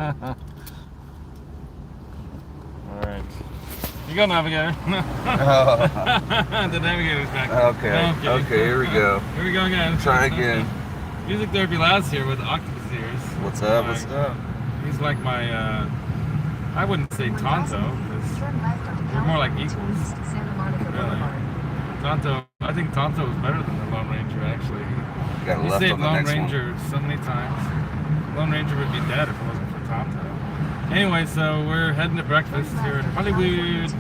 Alright. You go, Navigator. The Navigator's back. Okay. Okay, here we go. Here we go again. Try again. MusicTherapyLaz here with Octopus ears. What's up? What's up? He's like my, I wouldn't say Tonto, because we're more like equals. Really. Tonto, I think Tonto was better than the Lone Ranger, actually. Got He left saved on the Lone next Ranger so many times. Lone Ranger would be dead if it wasn't for Tonto. Anyway, so we're heading to breakfast here in Hollywood.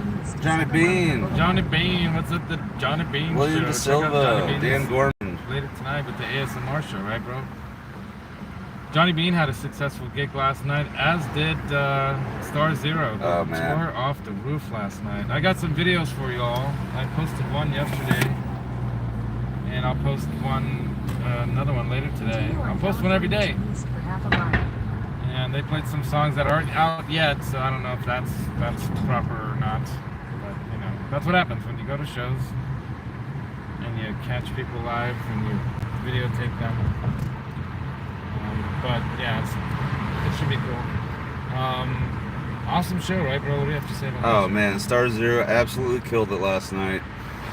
Johnny Beane. Johnny Beane, what's up, the Johnny Beane William show? De Silva, Dan Gorman. Later tonight with the ASMR show, right, bro? Johnny Beane had a successful gig last night, as did StarZero. Oh, man. Tore off the roof last night. I got some videos for y'all. I posted one yesterday, and I'll post one, another one later today. I'll post one every day. And they played some songs that aren't out yet, so I don't know if that's proper or not. But you know, that's what happens when you go to shows and you catch people live and you videotape them. But yeah, it should be cool. Awesome show, right, bro? What do you have to say about that? Oh man, StarZero absolutely killed it last night.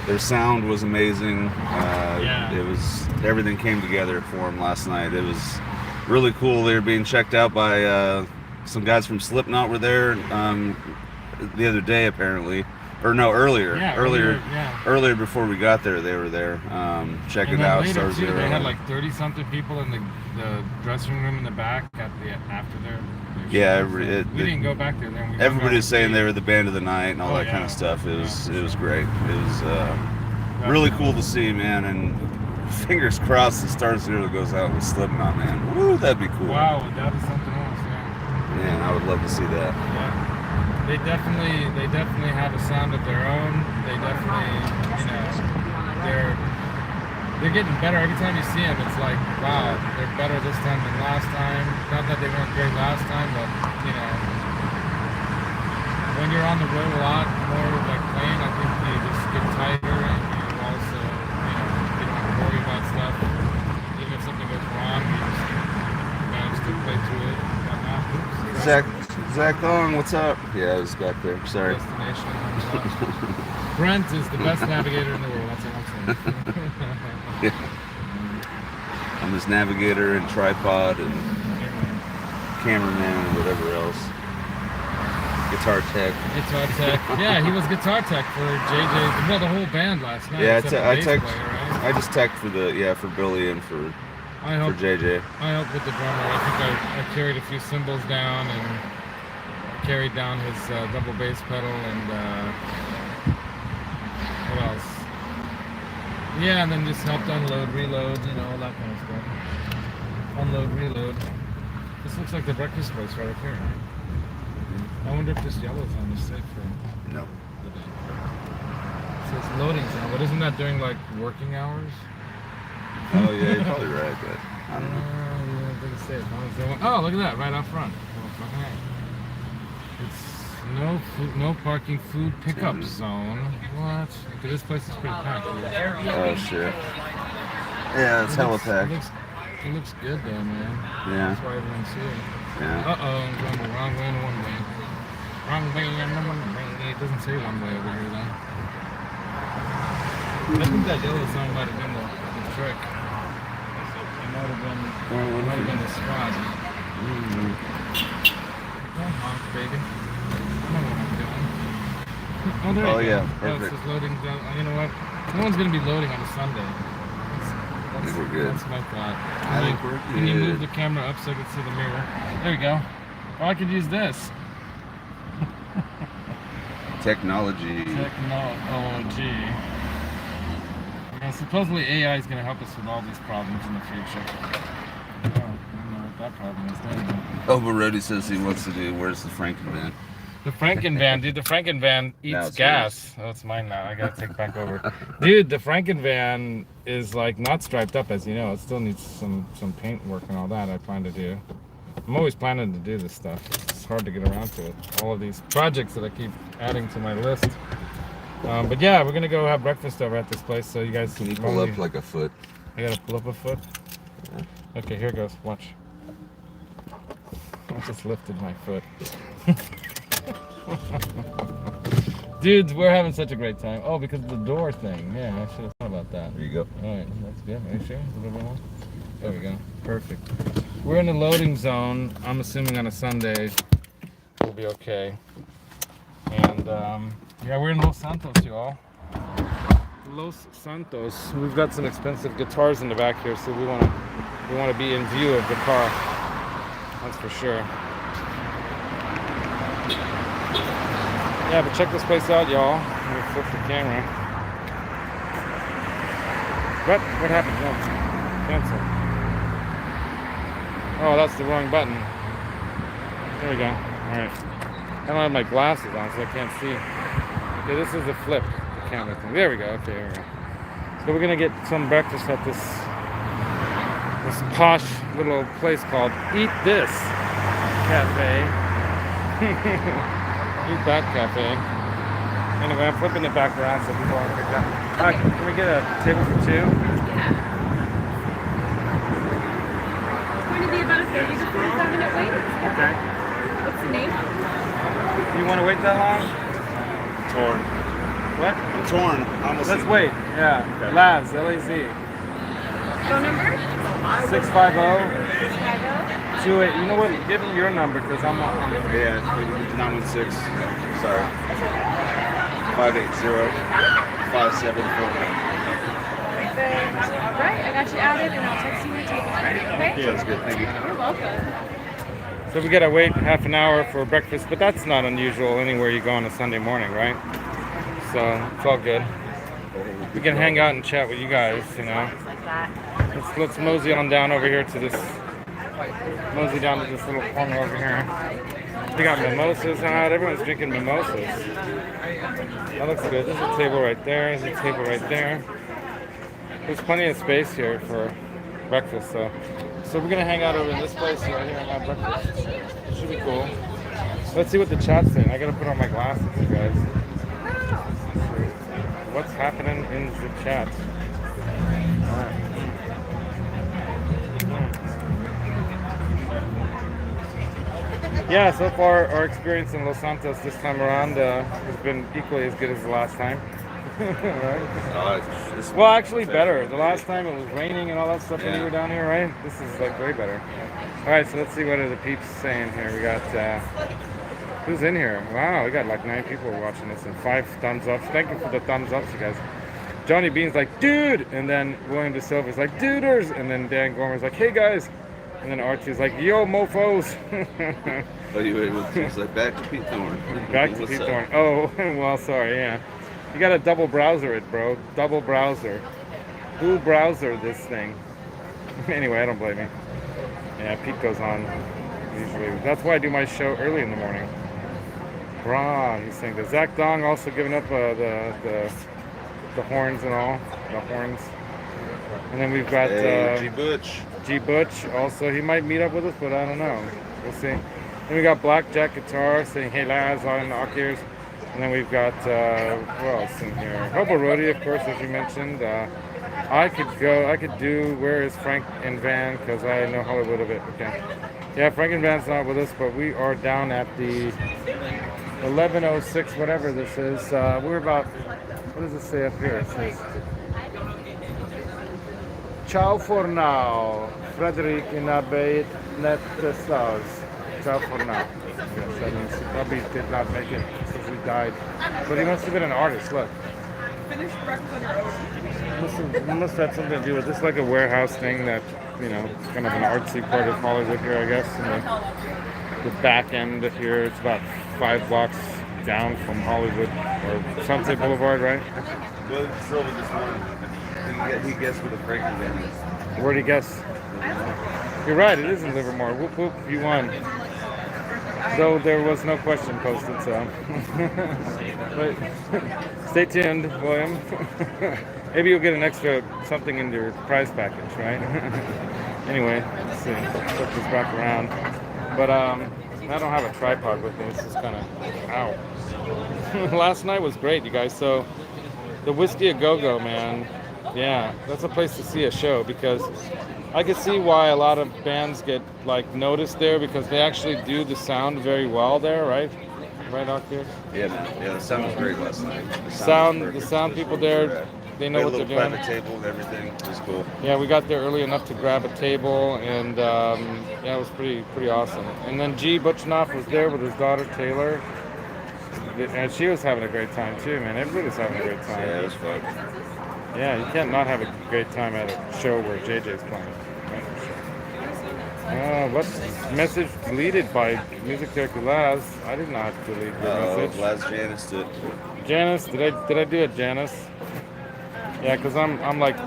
Their sound was amazing. Yeah. It was, everything came together for them last night. It was really cool. They were being checked out by some guys from Slipknot were there the other day apparently, or no, earlier. Yeah, earlier before we got there, they were there checking out later too, StarZero. they had like 30-something people in the dressing room in the back after their yeah, show. We didn't go back there. Then everybody's saying they were the band of the night and all that kind of stuff. It was great. It was really cool to see, man. And fingers crossed the StarZero goes out with Slipknot, man. Woo, that'd be cool. Wow, that is something else, yeah. Man, I would love to see that. Yeah. They definitely have a sound of their own. They definitely, you know, they're getting better every time you see them. It's like, wow, they're better this time than last time. Not that they weren't great last time, but you know, when you're on the road a lot more like playing, I think you just get tighter and you also, you know, you don't have to worry about stuff. Even if something goes wrong, you just manage to play through it. Zach Thong, what's up? Yeah, I was back there. Sorry. Destination. Brent is the best navigator in the world. That's what I'm saying. Yeah. I'm his navigator and tripod and cameraman and whatever else. Guitar tech. Guitar tech. Yeah, he was guitar tech for JJ. Well, the whole band last night. Yeah, right? I just teched for for Billy and for JJ. I helped with the drummer. I think I carried a few cymbals down and carried down his double bass pedal and what else? Yeah, and then just helped unload, reload, you know, all that kind of stuff. Unload, reload. This looks like the breakfast place right up here, right? I wonder if this yellow zone is safe for No. the day. It says loading zone, but isn't that during like working hours? Oh yeah, you're probably right, but I don't know. Yeah, I think it's safe. Oh, look at that, right out front. It's no parking, food pickup zone. What? Okay, this place is pretty packed. Oh shit. Yeah, it's hella packed. It looks good though, man. Yeah. That's why everyone's here. Yeah. Uh-oh, I'm going the wrong way and one way. Wrong way and one way. It doesn't say one way over here though. I think that yellow zone might have been the trick. It might have been the spot. Don't honk, baby. I know what I'm doing. Oh, there you go. Yeah, perfect. Oh, it says loading zone. You know what? No one's going to be loading on a Sunday. I think we're good. That's my thought. I think we're good. Can you move the camera up so I can see the mirror? There you go. Or I could use this. Technology. Yeah, supposedly AI is going to help us with all these problems in the future. Oh, I don't know what that problem is there. Oh, but Rody says he wants to do, where's the Franken van? The Franken van, dude, the Franken van eats gas. Oh, it's mine now. I got to take it back over. Dude, the Franken van is like not striped up, as you know. It still needs some paint work and all that I plan to do. I'm always planning to do this stuff. It's hard to get around to it. All of these projects that I keep adding to my list. But yeah, we're gonna go have breakfast over at this place. So you guys can you pull up like a foot? I gotta pull up a foot. Yeah. Okay, here goes. Watch. just lifted my foot. Dudes, we're having such a great time. Oh, because of the door thing. Yeah, I should have thought about that. There you go. All right, that's good. Are you sure? A little bit more? There we go. Perfect. We're in the loading zone. I'm assuming on a Sunday we'll be okay. And yeah, we're in Los Santos, y'all. Los Santos. We've got some expensive guitars in the back here, so we want to be in view of the car. That's for sure. Yeah, but check this place out, y'all. Let me flip the camera. What happened? No, cancel. Oh, that's the wrong button. There we go. Alright. I don't have my glasses on, so I can't see. Okay, this is the flip, the camera thing. There we go. Okay, there we go. So we're gonna get some breakfast at this posh little place called Eat This Cafe. Eat That Cafe. Anyway, I'm flipping it back around so people aren't picked up. Hi, can we get a table for two? It's going to be about a 30 to 45-minute wait. Okay. What's the name? You want to wait that long? Torn. What? I'm torn. Almost. Let's wait. Yeah. Okay. Laz, L-A-Z. Phone number? 650. 650. 28. You know what? Give me your number because I'm not. Yeah, 916. Sorry. 580-5749. All right, I got you added and I'll text you your table. Okay? Sounds good. Thank you. You're welcome. So we gotta wait half an hour for breakfast, but that's not unusual anywhere you go on a Sunday morning, right? So it's all good. We can hang out and chat with you guys, you know. Let's mosey on down over here to this. Mosey down to this little corner over here. We got mimosas out. Everyone's drinking mimosas. That looks good. There's a table right there. There's a table right there. There's plenty of space here for breakfast, so we're gonna hang out over in this place right here and have breakfast. It should be cool. Let's see what the chat's saying. I gotta put on my glasses, you guys. What's happening in the chat? Yeah, so far our experience in Los Santos this time around has been equally as good as the last time. Right? Well, actually better. The last time it was raining and all that stuff when you were down here, right? This is like way better. All right, so let's see what are the peeps saying here. We got, who's in here? Wow, we got like 9 people watching this and 5 thumbs up. Thank you for the thumbs ups, you guys. Johnny Bean's like, dude! And then William DeSilva's like, duders! And then Dan Gorman's like, hey guys! And then Archie's like, yo, mofos! Oh, it's like back to Pete Thorne. Back to Pete Thorne. Oh, well, sorry, yeah. You gotta double browser it, bro. Double browser. Who browser this thing? Anyway, I don't blame you. Yeah, Pete goes on usually. That's why I do my show early in the morning. Brah, he's saying that. Zach Dong also giving up the horns and all. The horns. And then we've got G. Butch. G. Butch also. He might meet up with us, but I don't know. We'll see. Then we got Blackjack Guitar saying, hey Laz, on the ears. And then we've got, what else in here? Hobo Roadie, of course, as you mentioned. I could do Where is Frank and Van, because I know Hollywood a bit. Okay. Yeah, Frank and Van's not with us, but we are down at the 1106, whatever this is. We're about, what does it say up here? It says, ciao for now, Frederick in Abate Net Stars. Ciao for now. Yes, that means he probably did not make it since he died. But he must have been an artist, look. Finish breakfast on your own. It must have had something to do with this, like a warehouse thing that, you know, it's kind of an artsy part of Hollywood here, I guess. And the back end of here, it's about 5 blocks down from Hollywood, or Sunset Boulevard, right? Well, Silva this morning. He guessed where the Franklin Van is. Where'd he guess? You're right, it is in Livermore. Whoop whoop, you won. Though there was no question posted, so. But stay tuned, William. Maybe you'll get an extra something in your prize package, right? Anyway, let's see. Flip this back around. But I don't have a tripod with me. This is kind of, ow. Last night was great, you guys. So the Whiskey A Go-Go, man. Yeah, that's a place to see a show because I could see why a lot of bands get like noticed there because they actually do the sound very well there, right? Right out there. Yeah, man. Yeah, the sound was great last night. The was perfect. sound It was people really there, rad. they We know had a what they're little doing. private table and everything. It was cool. Yeah, we got there early enough to grab a table, and yeah, it was pretty awesome. And then G. Butchnoff was there with his daughter Taylor, and she was having a great time too, man. Everybody's having a great time. Yeah, it was fun. Yeah, you can't not have a great time at a show where JJ's playing. What's message deleted by MusicTherapyLaz? I did not delete your message. Laz Janice did. Janice, did I do it, Janice? Yeah, because I'm like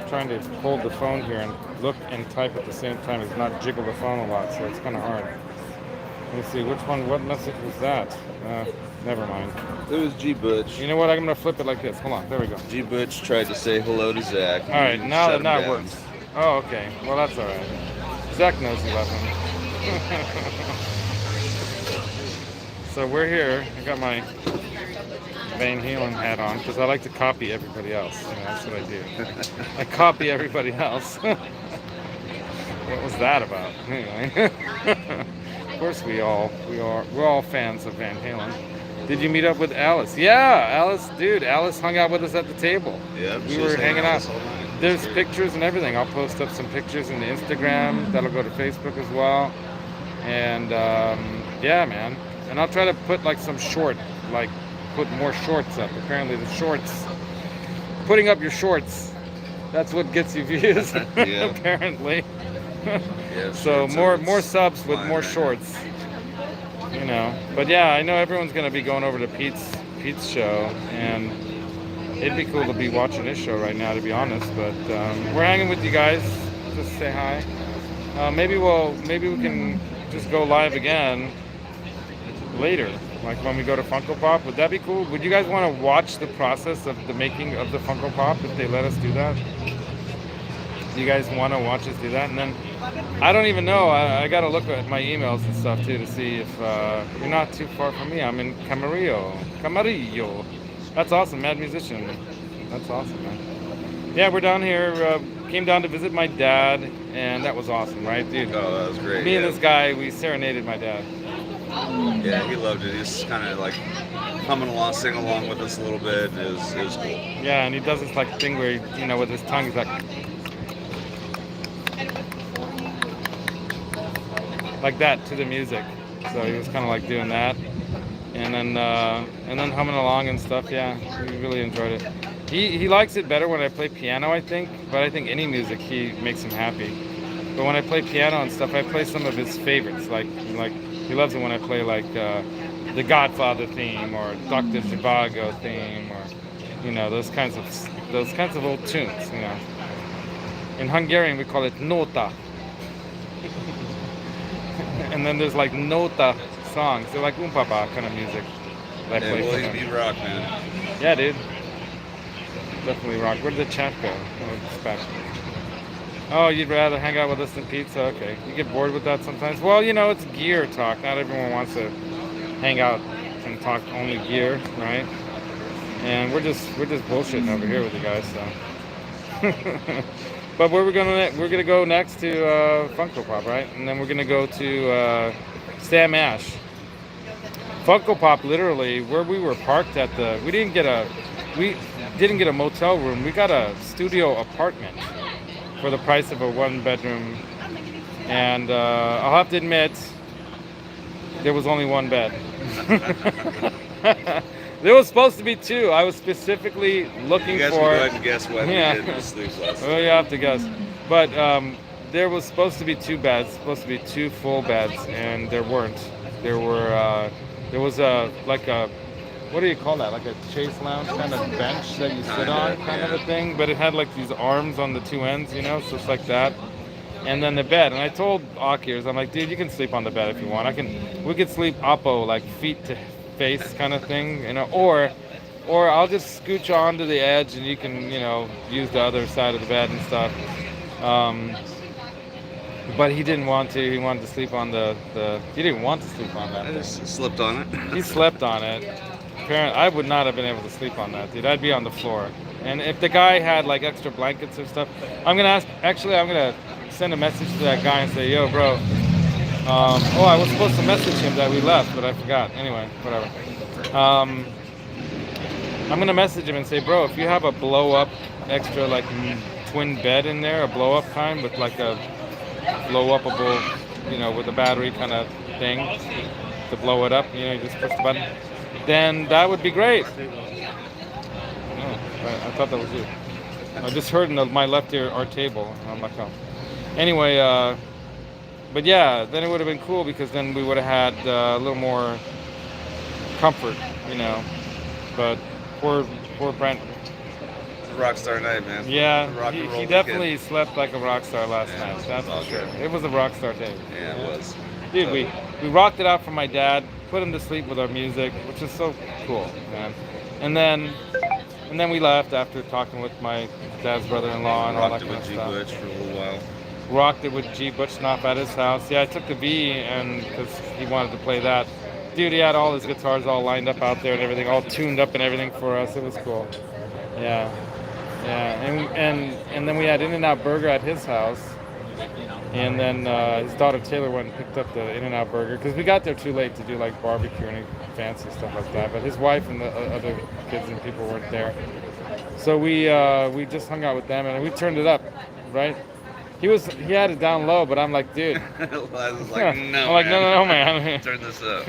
trying to hold the phone here and look and type at the same time as not jiggle the phone a lot, so it's kind of hard. Let me see, what message was that? Never mind. It was G. Butch. You know what, I'm going to flip it like this. Hold on, there we go. G. Butch tried to say hello to Zach. All right, now Shut him it down. works. Oh, okay. Well, that's all right. Zach knows he loves him. So we're here. I got my Van Halen hat on because I like to copy everybody else. You know, that's what I do. I copy everybody else. What was that about? Anyway, of course we're all fans of Van Halen. Did you meet up with Alice? Yeah, Alice, dude. Alice hung out with us at the table. Yeah, We were hanging out. There's pictures and everything. I'll post up some pictures in the Instagram. That'll go to Facebook as well. And yeah, man. And I'll try to put like some put more shorts up. Apparently the shorts, putting up your shorts, that's what gets you views. Yeah. Apparently. Yeah, So more subs with more shorts. You know. But yeah, I know everyone's gonna be going over to Pete's show, and it'd be cool to be watching his show right now, to be honest. But we're hanging with you guys. Just say hi. Maybe we can just go live again later, like when we go to Funko Pop. Would that be cool? Would you guys want to watch the process of the making of the Funko Pop if they let us do that? Do you guys want to watch us do that? And then I don't even know. I got to look at my emails and stuff too to see if you're not too far from me. I'm in Camarillo. That's awesome, Mad Musician. That's awesome, man. Yeah, we're down here. Came down to visit my dad, and that was awesome, right, dude? Oh, that was great. Me and this guy, we serenaded my dad. Yeah, he loved it. He's kind of like humming along, singing along with us a little bit. It was cool. Yeah, and he does this like thing where he, with his tongue, he's like that to the music. So he was kind of like doing that, and then humming along and stuff. Yeah, we really enjoyed it. He likes it better when I play piano, I think. But I think any music makes him happy. But when I play piano and stuff, I play some of his favorites. Like he loves it when I play like the Godfather theme or Dr. Zhivago theme, or those kinds of old tunes. In Hungarian we call it nota. And then there's like nota songs. They're like umpapa kind of music. Yeah, well, you rock, man. Yeah, dude. Definitely rock. Where did the chat go? Oh, it's back. Oh, you'd rather hang out with us than pizza? Okay. You get bored with that sometimes? Well, it's gear talk. Not everyone wants to hang out and talk only gear, right? And we're just bullshitting over here with you guys, so. But we're gonna go next to Funko Pop, right? And then we're gonna go to Sam Ash. Funko Pop, literally, where we were parked at we didn't get a motel room. We got a studio apartment for the price of a 1-bedroom. And I'll have to admit, there was only one bed. There was supposed to be 2. I was specifically looking for. You guys can go ahead and guess what we did sleep last night. Well, you have to guess. But there was supposed to be 2 beds, supposed to be 2 full beds, and there weren't. There was what do you call that? Like a chase lounge kind of bench that you sit on, kind of a thing. But it had like these arms on the 2 ends, so it's like that. And then the bed. And I told Akirs, I'm like, dude, you can sleep on the bed if you want. We could sleep oppo, like feet to face kind of thing, or I'll just scooch onto the edge and you can, use the other side of the bed and stuff. But he didn't want to. He wanted to sleep on he didn't want to sleep on that. I just slept on it. He slept on it. Apparently, I would not have been able to sleep on that, dude. I'd be on the floor. And if the guy had like extra blankets or stuff, I'm gonna send a message to that guy and say, yo, bro. I was supposed to message him that we left, but I forgot. Anyway, whatever. I'm gonna message him and say, bro, if you have a blow up extra like twin bed in there, a blow up kind with like a blow upable, with a battery kind of thing to blow it up, you just push the button, then that would be great. I thought that was you. I just heard in my left ear our table. I'm like, oh. Anyway, but yeah, then it would have been cool because then we would have had a little more comfort, But poor Brent. Rock star night, man. Yeah, he definitely slept like a rock star last night. That's for sure. It was a rock star day. Yeah, it was. Dude, we rocked it out for my dad, put him to sleep with our music, which is so cool, man. And then we left after talking with my dad's brother-in-law and all that kind of stuff. Rocked it with G. Butch for a little while. Rocked it with G. Butch Knopf at his house. Yeah, I took the V and because he wanted to play that. Dude, he had all his guitars all lined up out there and everything, all tuned up and everything for us. It was cool. Yeah. And then we had In-N-Out Burger at his house. And then his daughter Taylor went and picked up the In-N-Out Burger because we got there too late to do like barbecue or any fancy stuff like that. But his wife and the other kids and people weren't there. So we just hung out with them and we turned it up, right? He had it down low, but I'm like, dude. I was like, no. I'm like, no, man. Turn this up.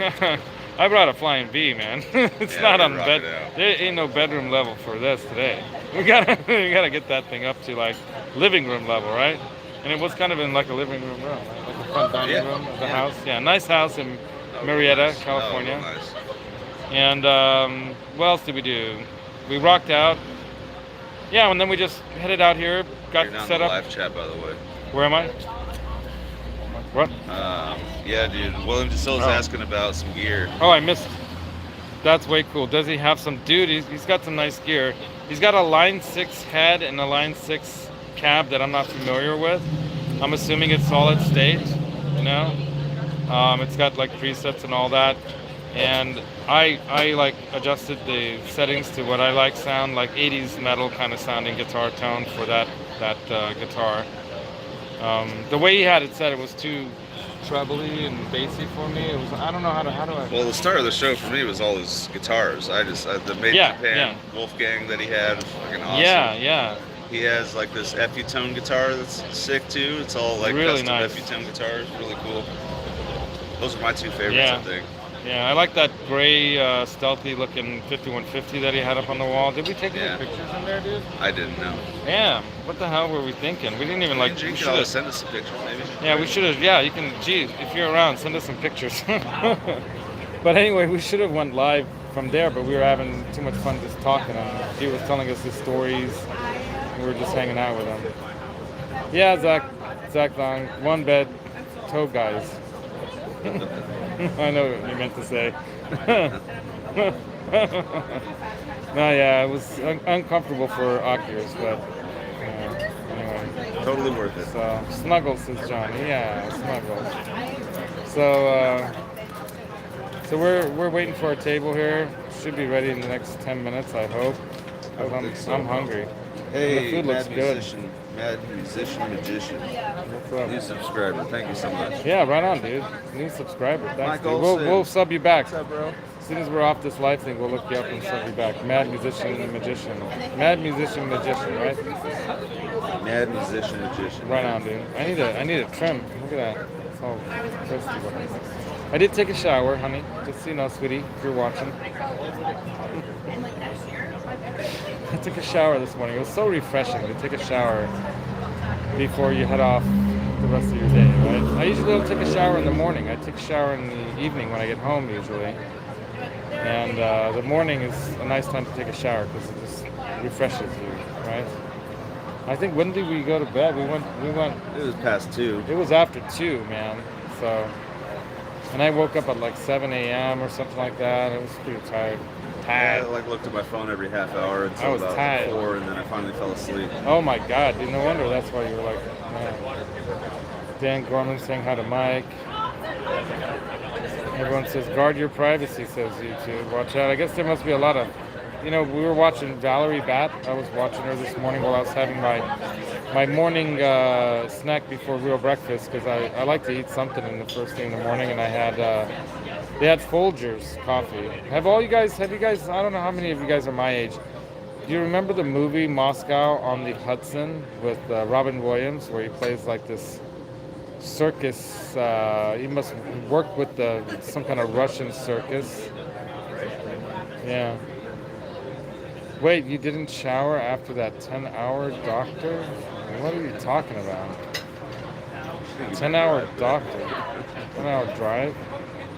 I brought a flying V, man. It's not on bed. There ain't no bedroom level for this today. We gotta get that thing up to like living room level, right? And it was kind of in like a living room, right? Like a front dining room of the house. Yeah, nice house in Marietta, nice. California. Oh, nice. And what else did we do? We rocked out. Yeah, and then we just headed out here, got set up. Live chat, by the way. Where am I? What? Yeah, dude. William DeSille's asking about some gear. Oh, I missed. That's way cool. Does he have some? Dude, he's got some nice gear. He's got a Line 6 head and a Line 6 cab that I'm not familiar with. I'm assuming it's solid state, It's got like presets and all that. And I like adjusted the settings to what I like sound, like 80s metal kind of sounding guitar tone for that guitar. The way he had it set, it was too trebly and bassy for me. It was, I don't know how do I. Well, the start of the show for me was all his guitars. The Made in Japan Wolfgang that he had was fucking awesome. Yeah. He has like this FU tone guitar that's sick too. It's all like really custom nice. FU tone guitars, really cool. Those are my two favorites, I think. Yeah, I like that gray, stealthy looking 5150 that he had up on the wall. Did we take any pictures in there, dude? I didn't know. Damn, what the hell were we thinking? We didn't even like. You should always send us some pictures, maybe. Yeah, we should have. Yeah, you can. Gee, if you're around, send us some pictures. But anyway, we should have went live from there, but we were having too much fun just talking. And he was telling us his stories. We were just hanging out with him. Yeah, Zach Long, one bed, toe guys. I know what you meant to say. No, yeah, it was uncomfortable for Oculus, but anyway. Totally worth it. So, snuggles, says Johnny. Yeah, snuggles. So we're waiting for our table here. Should be ready in the next 10 minutes, I hope. I'm hungry. Hey, the food looks good. Mad Musician Magician. What's up? New subscriber. Thank you so much. Yeah, right on, dude. New subscriber. Thanks, dude. Michael We'll sub you back. What's up, bro? As soon as we're off this live thing, we'll look you up and sub you back. Mad Musician and Magician. Mad Musician Magician, right? Mad Musician Magician. Right on, dude. I need a trim. Look at that. It's all crispy looking. I did take a shower, honey. Just so you know, sweetie, if you're watching. I took a shower this morning. It was so refreshing to take a shower before you head off the rest of your day, right? I usually don't take a shower in the morning. I take a shower in the evening when I get home usually. And the morning is a nice time to take a shower because it just refreshes you, right? I think when did we go to bed? We went. It was past 2. It was after 2, man. So, and I woke up at like 7 a.m. or something like that. I was pretty tired. I looked at my phone every half hour until about 4, and then I finally fell asleep. Oh my God! No wonder that's why you were like. Man. Dan Gorman saying hi to Mike. Everyone says guard your privacy. Says YouTube. Watch out. I guess there must be a lot of you know, we were watching Valerie Bat. I was watching her this morning while I was having my morning snack before real breakfast, because I like to eat something in the first thing in the morning, and I had they had Folgers coffee. Have you guys, I don't know how many of you guys are my age. Do you remember the movie Moscow on the Hudson with Robin Williams, where he plays like this circus? He must work with some kind of Russian circus. Yeah. Wait, you didn't shower after that 10-hour doctor? What are you talking about? 10-hour doctor? 10-hour drive?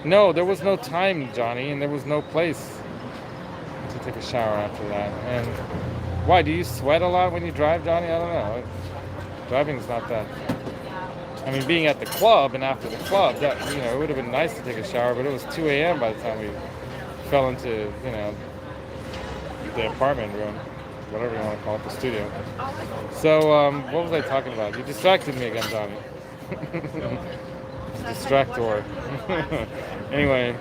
No, there was no time, Johnny, and there was no place to take a shower after that. And why, do you sweat a lot when you drive, Johnny? I don't know. Driving's not that. I mean, being at the club and after the club, that, you know, it would have been nice to take a shower, but it was 2 a.m. by the time we fell into, you know, the apartment room, whatever you want to call it, the studio. So, what was I talking about? You distracted me again, Johnny. Distractor. Anyway,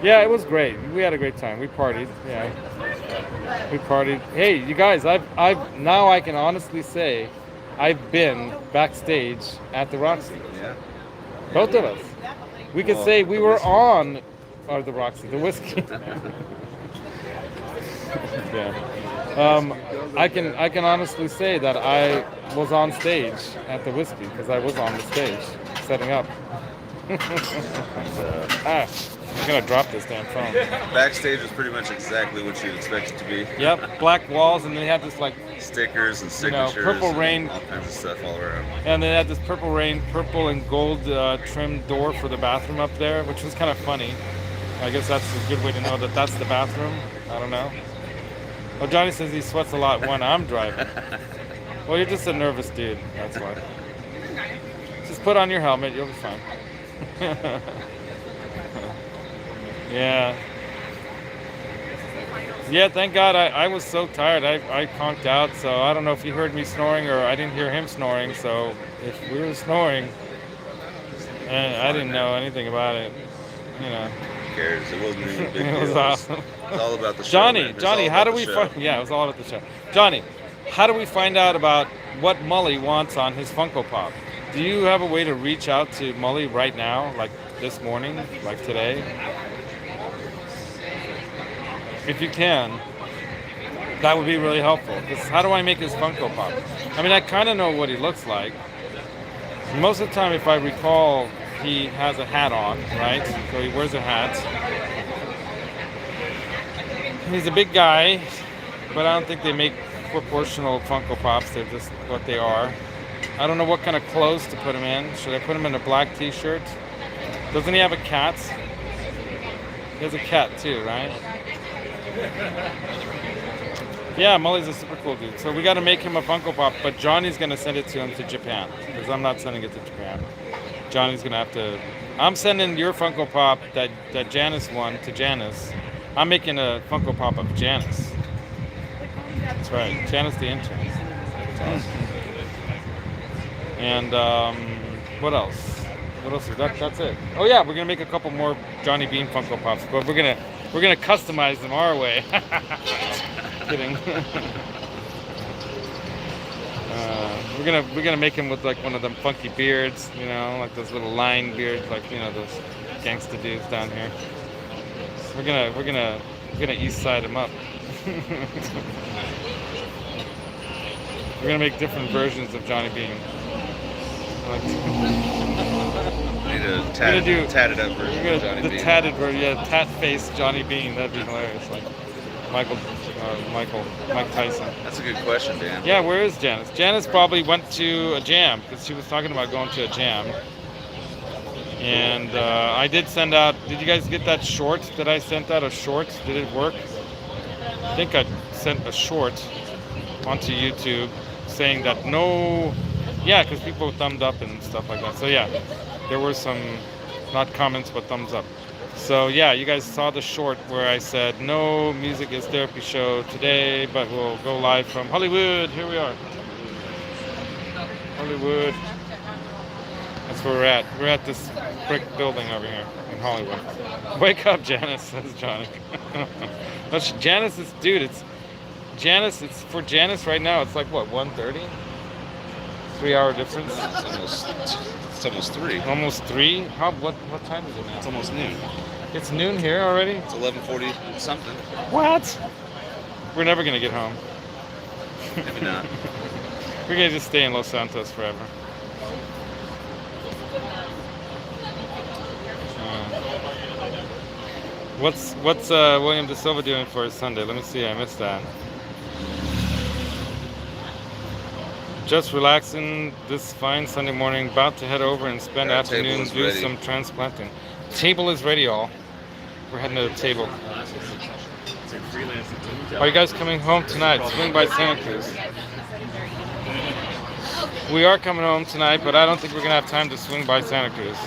yeah, it was great. We had a great time. We partied. Yeah, we partied. Hey, you guys, I've now I can honestly say, I've been backstage at the Roxy. Yeah. Both of us. We could say we were on the Roxy, the whiskey. Yeah. I can honestly say that I was on stage at the whiskey, because I was on the stage setting up. I'm gonna drop this damn phone. Backstage is pretty much exactly what you'd expect it to be. Yep, black walls, and they had this like Stickers and You know, signatures, Purple and Rain. all kinds of stuff all around. And they had this purple and gold trimmed door for the bathroom up there, which was kind of funny. I guess that's a good way to know that that's the bathroom. I don't know. Well, Johnny says he sweats a lot when I'm driving. Well, you're just a nervous dude, that's why. Just put on your helmet, you'll be fine. Yeah. Yeah, thank God. I was so tired. I conked out, so I don't know if you heard me snoring or I didn't hear him snoring. So if we were snoring, I didn't know anything about it. You know. Who cares? It wasn't even a big deal. It was awesome. It was all about the show. Johnny, man. It was Johnny, all how about do we the show. find? Yeah, it was all about the show. Johnny, how do we find out about what Mully wants on his Funko Pop? Do you have a way to reach out to Mully right now, like this morning, like today? If you can, that would be really helpful. Because how do I make his Funko Pop? I mean, I kind of know what he looks like. Most of the time, if I recall, he has a hat on, right? So he wears a hat. He's a big guy, but I don't think they make proportional Funko Pops. They're just what they are. I don't know what kind of clothes to put him in. Should I put him in a black t-shirt? Doesn't he have a cat? He has a cat too, right? Yeah, Mully's a super cool dude. So we got to make him a Funko Pop, but Johnny's going to send it to him to Japan, because I'm not sending it to Japan. Johnny's going to have to... I'm sending your Funko Pop, that Janice won, to Janice. I'm making a Funko Pop of Janice. That's right, Janice the intern. That's awesome. And what else? What else? That's it. Oh yeah, we're gonna make a couple more Johnny Beane Funko Pops, but we're gonna customize them our way. Kidding. We're gonna make him with like one of them funky beards, you know, like those little line beards, like, you know, those gangsta dudes down here. We're gonna east side him up. We're gonna make different versions of Johnny Beane. Need a tatted up version of Johnny Beane. The tatted version, yeah, tat face Johnny Beane. That'd be hilarious. Like Mike Tyson. That's a good question, Dan. Yeah, where is Janice? Janice probably went to a jam, because she was talking about going to a jam. And I did send out. Did you guys get that short that I sent out? A short? Did it work? I think I sent a short onto YouTube saying that no. Yeah, because people thumbed up and stuff like that. So yeah, there were some, not comments, but thumbs up. So yeah, you guys saw the short where I said no Music is Therapy show today, but we'll go live from Hollywood. Here we are, Hollywood. That's where we're at. We're at this brick building over here in Hollywood. Wake up, Janice, says Johnny. That's Janice is, dude, it's Janice, it's for Janice right now, it's like what, 1:30? 3-hour difference? It's almost 3. Almost 3? What time is it now? It's almost noon. It's noon here already? It's 11:40 something. What? We're never gonna get home. Maybe not. We're gonna just stay in Los Santos forever. What's William De Silva doing for his Sunday? Let me see. I missed that. Just relaxing this fine Sunday morning. About to head over and spend afternoon do some transplanting. Table is ready, all. We're heading to the table. Are you guys coming home tonight? Swing by Santa Cruz. We are coming home tonight, but I don't think we're gonna have time to swing by Santa Cruz.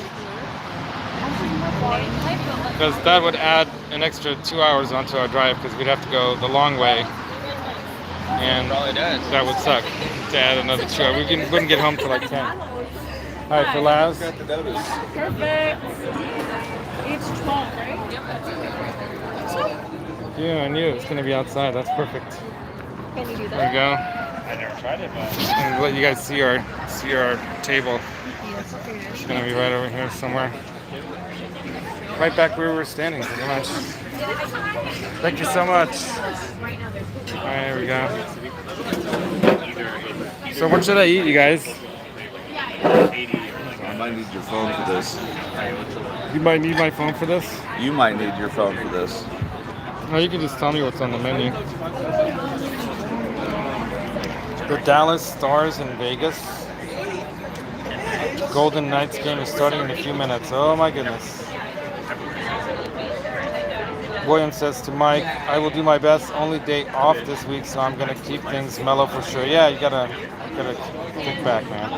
Because that would add an extra 2 hours onto our drive because we'd have to go the long way. And that would suck to add another 2 hours. We wouldn't get home till like 10. Alright, for Laz. Perfect. It's 12, right? Yeah, I knew it was going to be outside. That's perfect. Can you do There that? we go. I never tried it, but And let you guys see our table. It's going to be right over here somewhere. Right back where we were standing, pretty much. Thank you so much. Alright, there we go. So what should I eat, you guys? I might need your phone for this. You might need my phone for this? You might need your phone for this. No, you can just tell me what's on the menu. The Dallas Stars in Vegas. Golden Knights game is starting in a few minutes. Oh my goodness. William says to Mike, I will do my best. Only day off this week, so I'm gonna keep things mellow for sure. Yeah, you gotta kick back, man.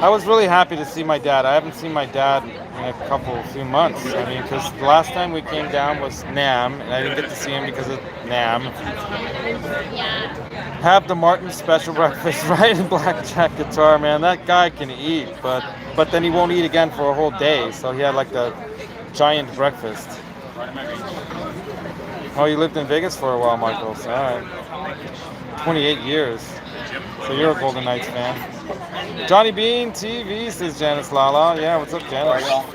I was really happy to see my dad. I haven't seen my dad in a few months. I mean, because the last time we came down was NAM, and I didn't get to see him because of NAM. Have the Martin special breakfast, right? In blackjack guitar, man. That guy can eat, but then he won't eat again for a whole day. So he had like the giant breakfast. Oh, you lived in Vegas for a while, Michael. So, all right. 28 years. So you're a Golden Knights fan. Johnny Beane TV, says Janice Lala. Yeah, what's up, Janice? All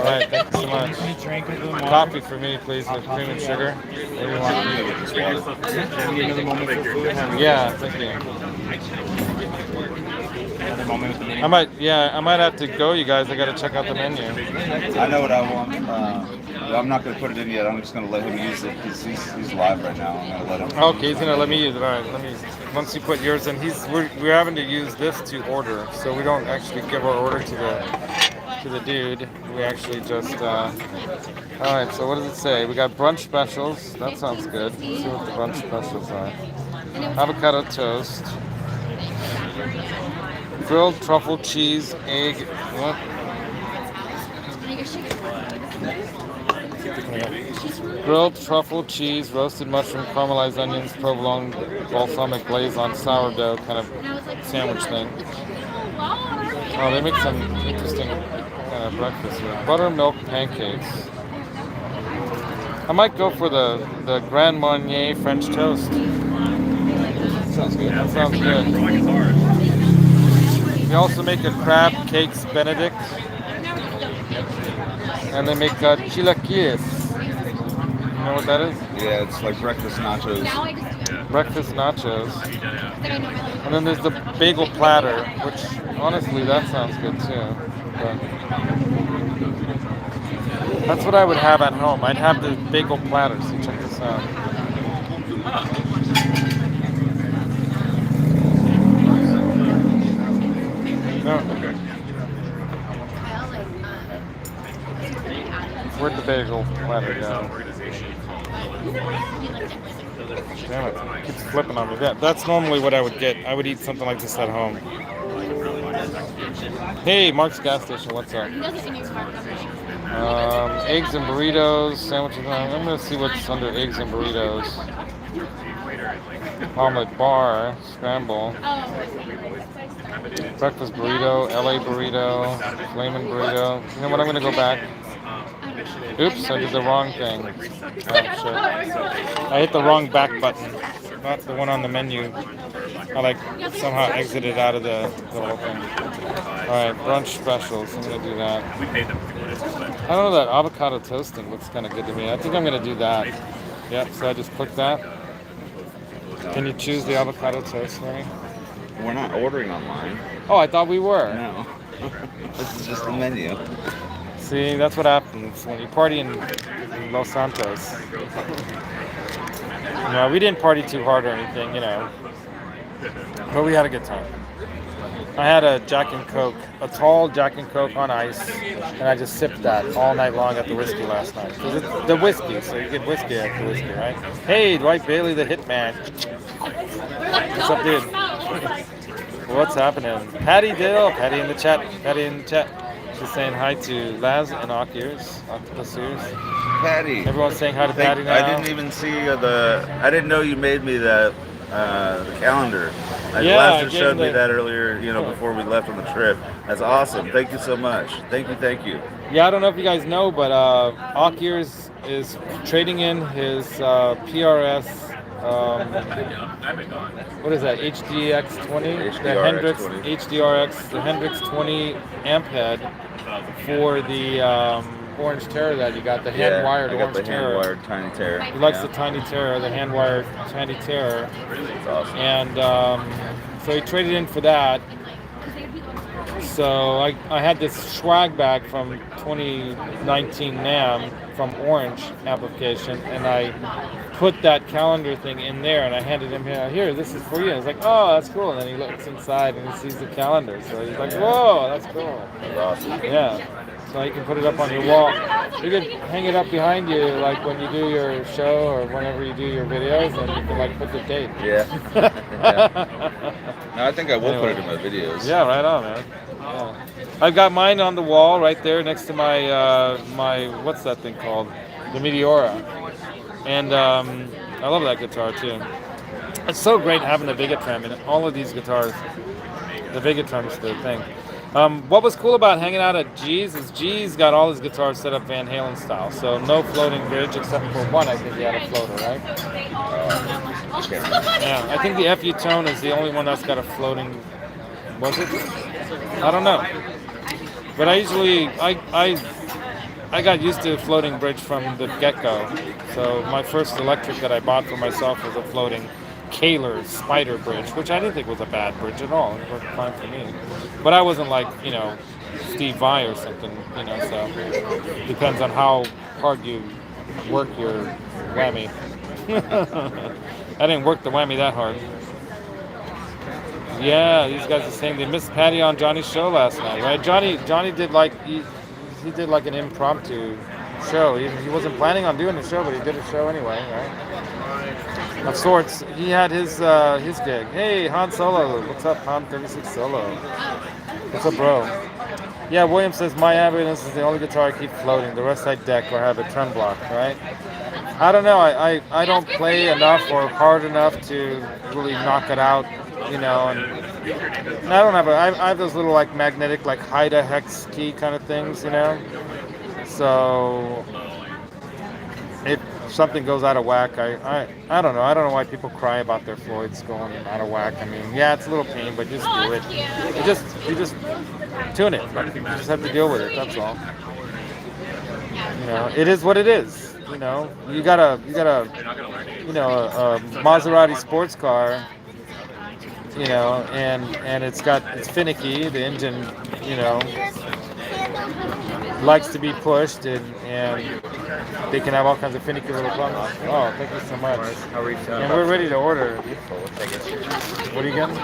right, thank you so much. Coffee for me, please, with cream and sugar. Yeah, thank you. I might have to go, you guys. I got to check out the menu. I know what I want. I'm not going to put it in yet. I'm just going to let him use it because he's live right now. I'm going to let him. Okay, he's going to let me use it. All right, once you put yours in, we're having to use this to order, so we don't actually give our order to the dude. We actually just. All right, so what does it say? We got brunch specials. That sounds good. Let's see what the brunch specials are. Avocado toast. Grilled truffle cheese, egg. What? Grilled truffle cheese, roasted mushroom, caramelized onions, provolone, balsamic glaze on sourdough kind of sandwich thing. Oh, they make some interesting kind of breakfast here. Buttermilk pancakes. I might go for the Grand Marnier French toast. Sounds good. That sounds good. They also make a crab cakes Benedict. And they make chilaquiles. You know what that is? Yeah, it's like breakfast nachos. Breakfast nachos. And then there's the bagel platter, which honestly that sounds good too. But that's what I would have at home. I'd have the bagel platter. So check this out. No. Where'd the bagel platter go? Damn it. It keeps flipping on me. That's normally what I would get. I would eat something like this at home. Hey, Mark's gas station, what's up? Eggs and burritos, sandwiches. I'm going to see what's under eggs and burritos. Omelet bar, scramble. Breakfast burrito, LA burrito, flamin' burrito. You know what? I'm gonna go back. Oops, I did the wrong thing. Oh, shit. I hit the wrong back button, not the one on the menu. I like somehow exited out of the whole thing. Alright, brunch specials. I'm gonna do that. I don't know, that avocado toasting looks kind of good to me. I think I'm gonna do that. Yep, so I just click that. Can you choose the avocado toast for me? We're not ordering online. Oh, I thought we were. No. This is just the menu. See, that's what happens when you party in Los Santos. No, we didn't party too hard or anything, you know. But we had a good time. I had a Jack and Coke, a tall Jack and Coke on ice, and I just sipped that all night long at the whiskey last night. Because it's the whiskey, so you get whiskey after whiskey, right? Hey, Dwight Bailey, the hitman. What's up, dude? What's happening? Patty Dill, Patty in the chat. She's saying hi to Laz and Octopus ears. Patty. Everyone's saying hi to Patty now. I didn't even see I didn't know you made me the calendar. Laz just showed me that earlier, before we left on the trip. That's awesome. Thank you so much. Thank you. Yeah, I don't know if you guys know, but Ock Ears is trading in his PRS. What is that? HDX20? The Hendrix 20 amp head for the Orange Terror that you got, the hand-wired Orange Terror. Hand-wired Tiny Terror. He likes the Tiny Terror, the hand-wired Tiny Terror. That's awesome. And so he traded in for that. So I had this swag bag from 2019 NAMM from Orange application, and I put that calendar thing in there, and I handed him here, this is for you. I was like, oh, that's cool. And then he looks inside and he sees the calendar. So he's like, whoa, that's cool. That's awesome. Yeah. So you can put it up on your wall. You can hang it up behind you, like when you do your show or whenever you do your videos, and you can like put the date. Yeah. No, I think I will put it in my videos. Yeah, right on, man. Yeah. I've got mine on the wall right there next to my my what's that thing called? The Meteora. And I love that guitar too. It's so great having the Vigatram in all of these guitars. The Vigatram's the thing. What was cool about hanging out at G.A.S is G.A.S got all his guitars set up Van Halen style. So no floating bridge except for one. I think he had a floater, right? Yeah, I think the FU Tone is the only one that's got a floating. Was it? I don't know. But I got used to floating bridge from the get-go. So my first electric that I bought for myself was a floating Kaler Spider bridge, which I didn't think was a bad bridge at all. It worked fine for me. But I wasn't like, Steve Vai or something, so depends on how hard you work your whammy. I didn't work the whammy that hard. Yeah, these guys are saying they missed Patty on Johnny's show last night, right? Johnny did he did like an impromptu show. He wasn't planning on doing the show, but he did a show anyway, right? Of sorts. He had his gig. Hey, Han Solo. What's up, Han 36 Solo? What's up, bro? Yeah, William says my ambulance is the only guitar I keep floating. The rest I deck or have a trem block, right? I don't know. I don't play enough or hard enough to really knock it out, and I don't have I have those little like magnetic like Haida hex key kind of things, So if something goes out of whack, I don't know. I don't know why people cry about their Floyds going out of whack. I mean, yeah, it's a little pain, but just do it. You just tune it. Like, you just have to deal with it. That's all. It is what it is. You got a Maserati sports car. And it's finicky. The engine, likes to be pushed, and they can have all kinds of finicky little problems. Oh, thank you so much. And we're ready to order. What are you getting?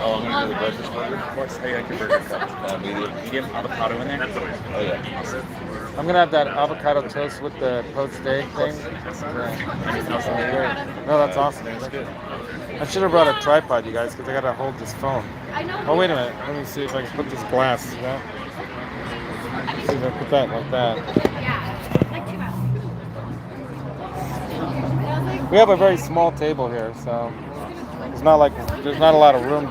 Oh, I'm going to do the breakfast burger. Of course, I like your burger cup. Medium avocado in there. Oh, yeah. I'm going to have that avocado toast with the poached egg thing. No, that's awesome. That's good. I should have brought a tripod, you guys, because I got to hold this phone. Oh, wait a minute. Let me see if I can put this glass. See if I put that like that. We have a very small table here, so there's not a lot of room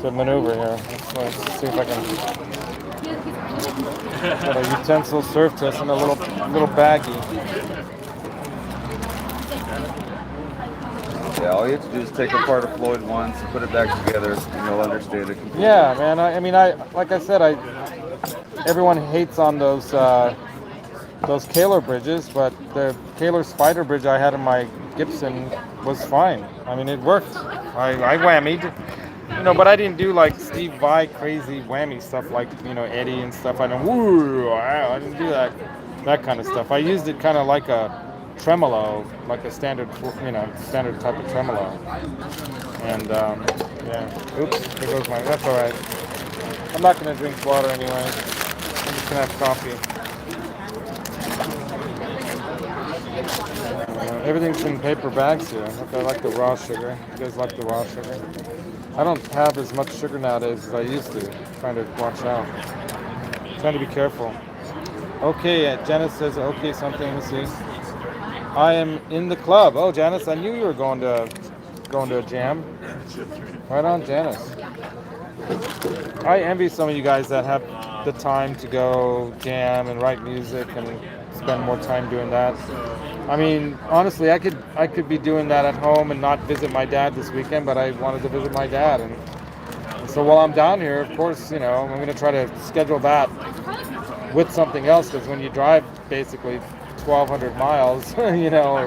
to maneuver here. Let's see if I can. Got a utensil served to us in a little baggie. Yeah, all you have to do is take apart a Floyd once and put it back together, and you'll understand it completely. Yeah, man. I mean, like I said, everyone hates on those Kaler bridges, but the Kaler Spider bridge I had in my Gibson was fine. I mean, it worked. I whammied, but I didn't do like Steve Vai crazy whammy stuff like Eddie and stuff. I didn't do that kind of stuff. I used it kind of like a tremolo, like a standard type of tremolo. And yeah, oops, there goes my. That's all right. I'm not gonna drink water anyway. I'm just gonna have coffee. Everything's in paper bags here. Look, I like the raw sugar. You guys like the raw sugar? I don't have as much sugar nowadays as I used to. Trying to watch out. Trying to be careful. Okay, Janice says okay something. Let's see. I am in the club. Oh, Janice, I knew you were going to a jam. Right on, Janice. I envy some of you guys that have the time to go jam and write music and spend more time doing that. I mean, honestly, I could be doing that at home and not visit my dad this weekend, but I wanted to visit my dad, and so while I'm down here, of course, I'm going to try to schedule that with something else, because when you drive basically 1,200 miles, or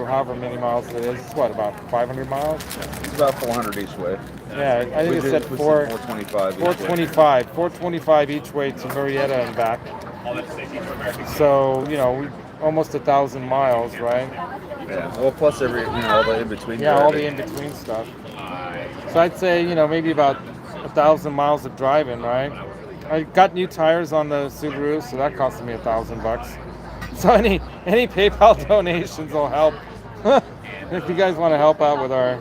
however many miles it is, it's what, about 500 miles? It's about 400 each way. Yeah, I think it said 425 each way to Marietta and back. So, almost 1,000 miles, right? Yeah. Well, plus all the in between. Yeah, all the in between stuff. So I'd say, maybe about 1,000 miles of driving, right? I got new tires on the Subaru, so that cost me $1,000. So any PayPal donations will help. If you guys want to help out with our.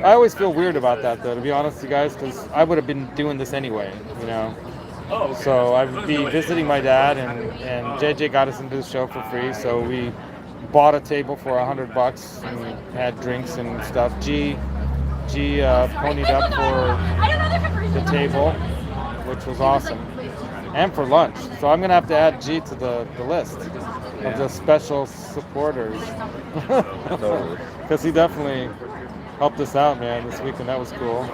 I always feel weird about that, though, to be honest with you guys, because I would have been doing this anyway, So I would be visiting my dad, and JJ got us into the show for free, so we bought a table for $100 and had drinks and stuff. G ponied up for the table, which was awesome, and for lunch. So I'm gonna have to add G to the list of the special supporters, because he definitely helped us out, man, this weekend. That was cool.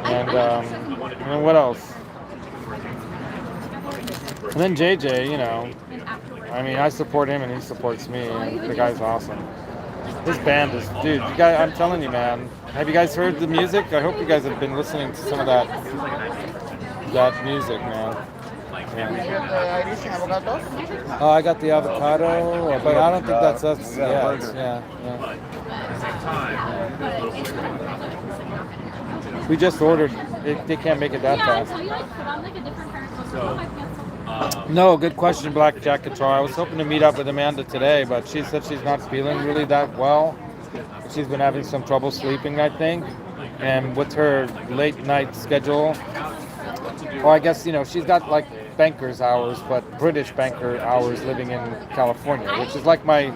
And what else? And then JJ, I mean, I support him and he supports me, and the guy's awesome. This band is, dude, you guys, I'm telling you, man. Have you guys heard the music? I hope you guys have been listening to some of that music, man. Yeah. Oh, I got the avocado, but I don't think that's us. Yeah. We just ordered. They can't make it that fast. No, good question, Black Jack Guitar. I was hoping to meet up with Amanda today, but she said she's not feeling really that well. She's been having some trouble sleeping, I think. And with her late night schedule, well, I guess, she's got like banker's hours, but British banker hours living in California, which is like my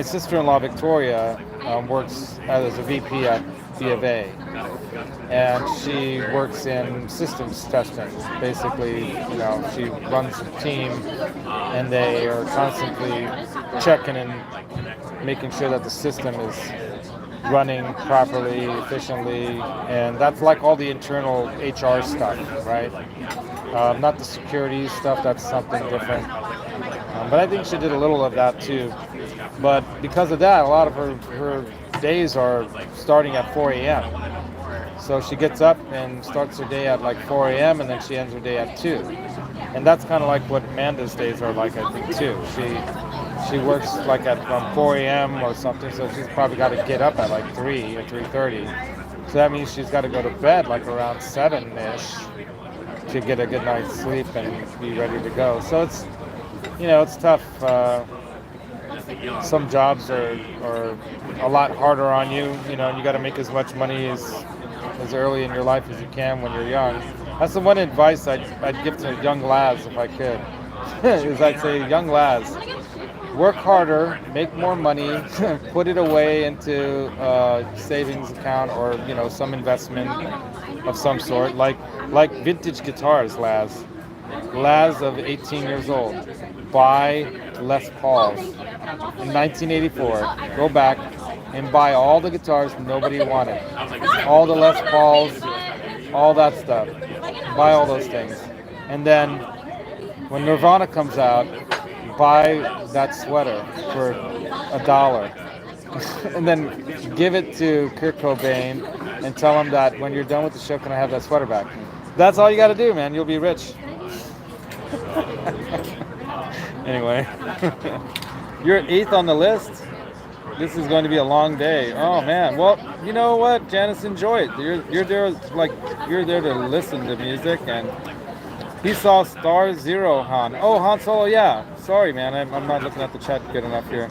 sister-in-law, Victoria, works as a VP at B of A. And she works in systems testing. Basically, she runs a team, and they are constantly checking and making sure that the system is running properly, efficiently, and that's like all the internal HR stuff, right? Not the security stuff, that's something different. But I think she did a little of that too. But because of that, a lot of her days are starting at 4 a.m. So she gets up and starts her day at like 4 a.m. and then she ends her day at 2. And that's kind of like what Amanda's days are like, I think, too. She works like at from 4 a.m. or something, so she's probably got to get up at like 3 or 3:30. So that means she's got to go to bed like around 7-ish to get a good night's sleep and be ready to go. So it's, it's tough. Some jobs are a lot harder on you, and you got to make as much money as early in your life as you can when you're young. That's the one advice I'd give to young lads if I could. Is I'd say, young lads, work harder, make more money, put it away into a savings account or some investment of some sort, like vintage guitars, Laz of 18 years old. Buy Les Pauls. In 1984, go back and buy all the guitars nobody wanted. All the Les Pauls, all that stuff. Buy all those things. And then when Nirvana comes out, buy that sweater for $1. And then give it to Kurt Cobain and tell him that when you're done with the show, can I have that sweater back? That's all you got to do, man. You'll be rich. Anyway, you're 8th on the list. This is going to be a long day. Oh man. Well, you know what, Janice, enjoy it. You're there to listen to music, and he saw StarZero Han. Oh, Han Solo, yeah. Sorry, man. I'm not looking at the chat good enough here.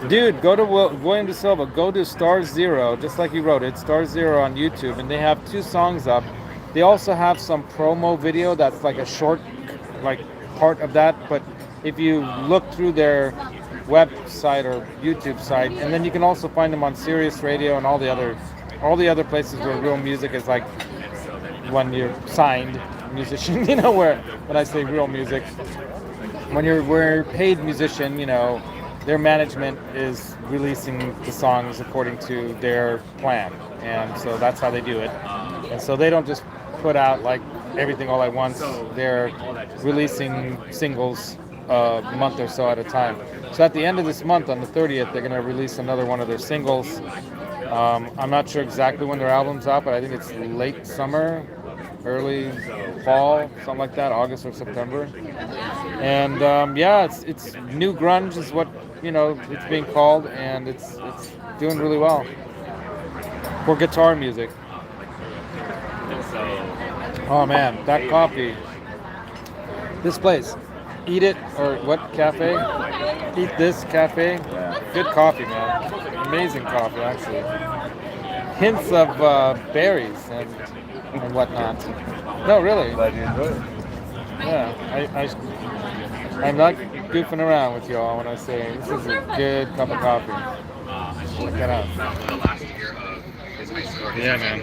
Dude, go to William De Silva. Go to StarZero, just like you wrote it. StarZero on YouTube, and they have 2 songs up. They also have some promo video that's like a short, part of that. But if you look through their website or YouTube site, and then you can also find them on Sirius Radio and all the other places where real music is like when you're signed musician, where when I say real music, when we're paid musician, their management is releasing the songs according to their plan, and so that's how they do it. And so they don't just put out like everything all at once. They're releasing singles a month or so at a time. So at the end of this month, on the 30th, they're going to release another one of their singles. I'm not sure exactly when their album's out, but I think it's late summer, early fall, something like that, August or September. And it's new grunge is what it's being called, and it's doing really well for guitar music. Oh man, that coffee. This place, Eat It or what cafe? Eat This Cafe. Good coffee, man. Amazing coffee, actually. Hints of berries and whatnot. No, really. Glad you enjoyed it. Yeah, I'm not goofing around with y'all when I say this is a good cup of coffee. Check that out. Yeah, man.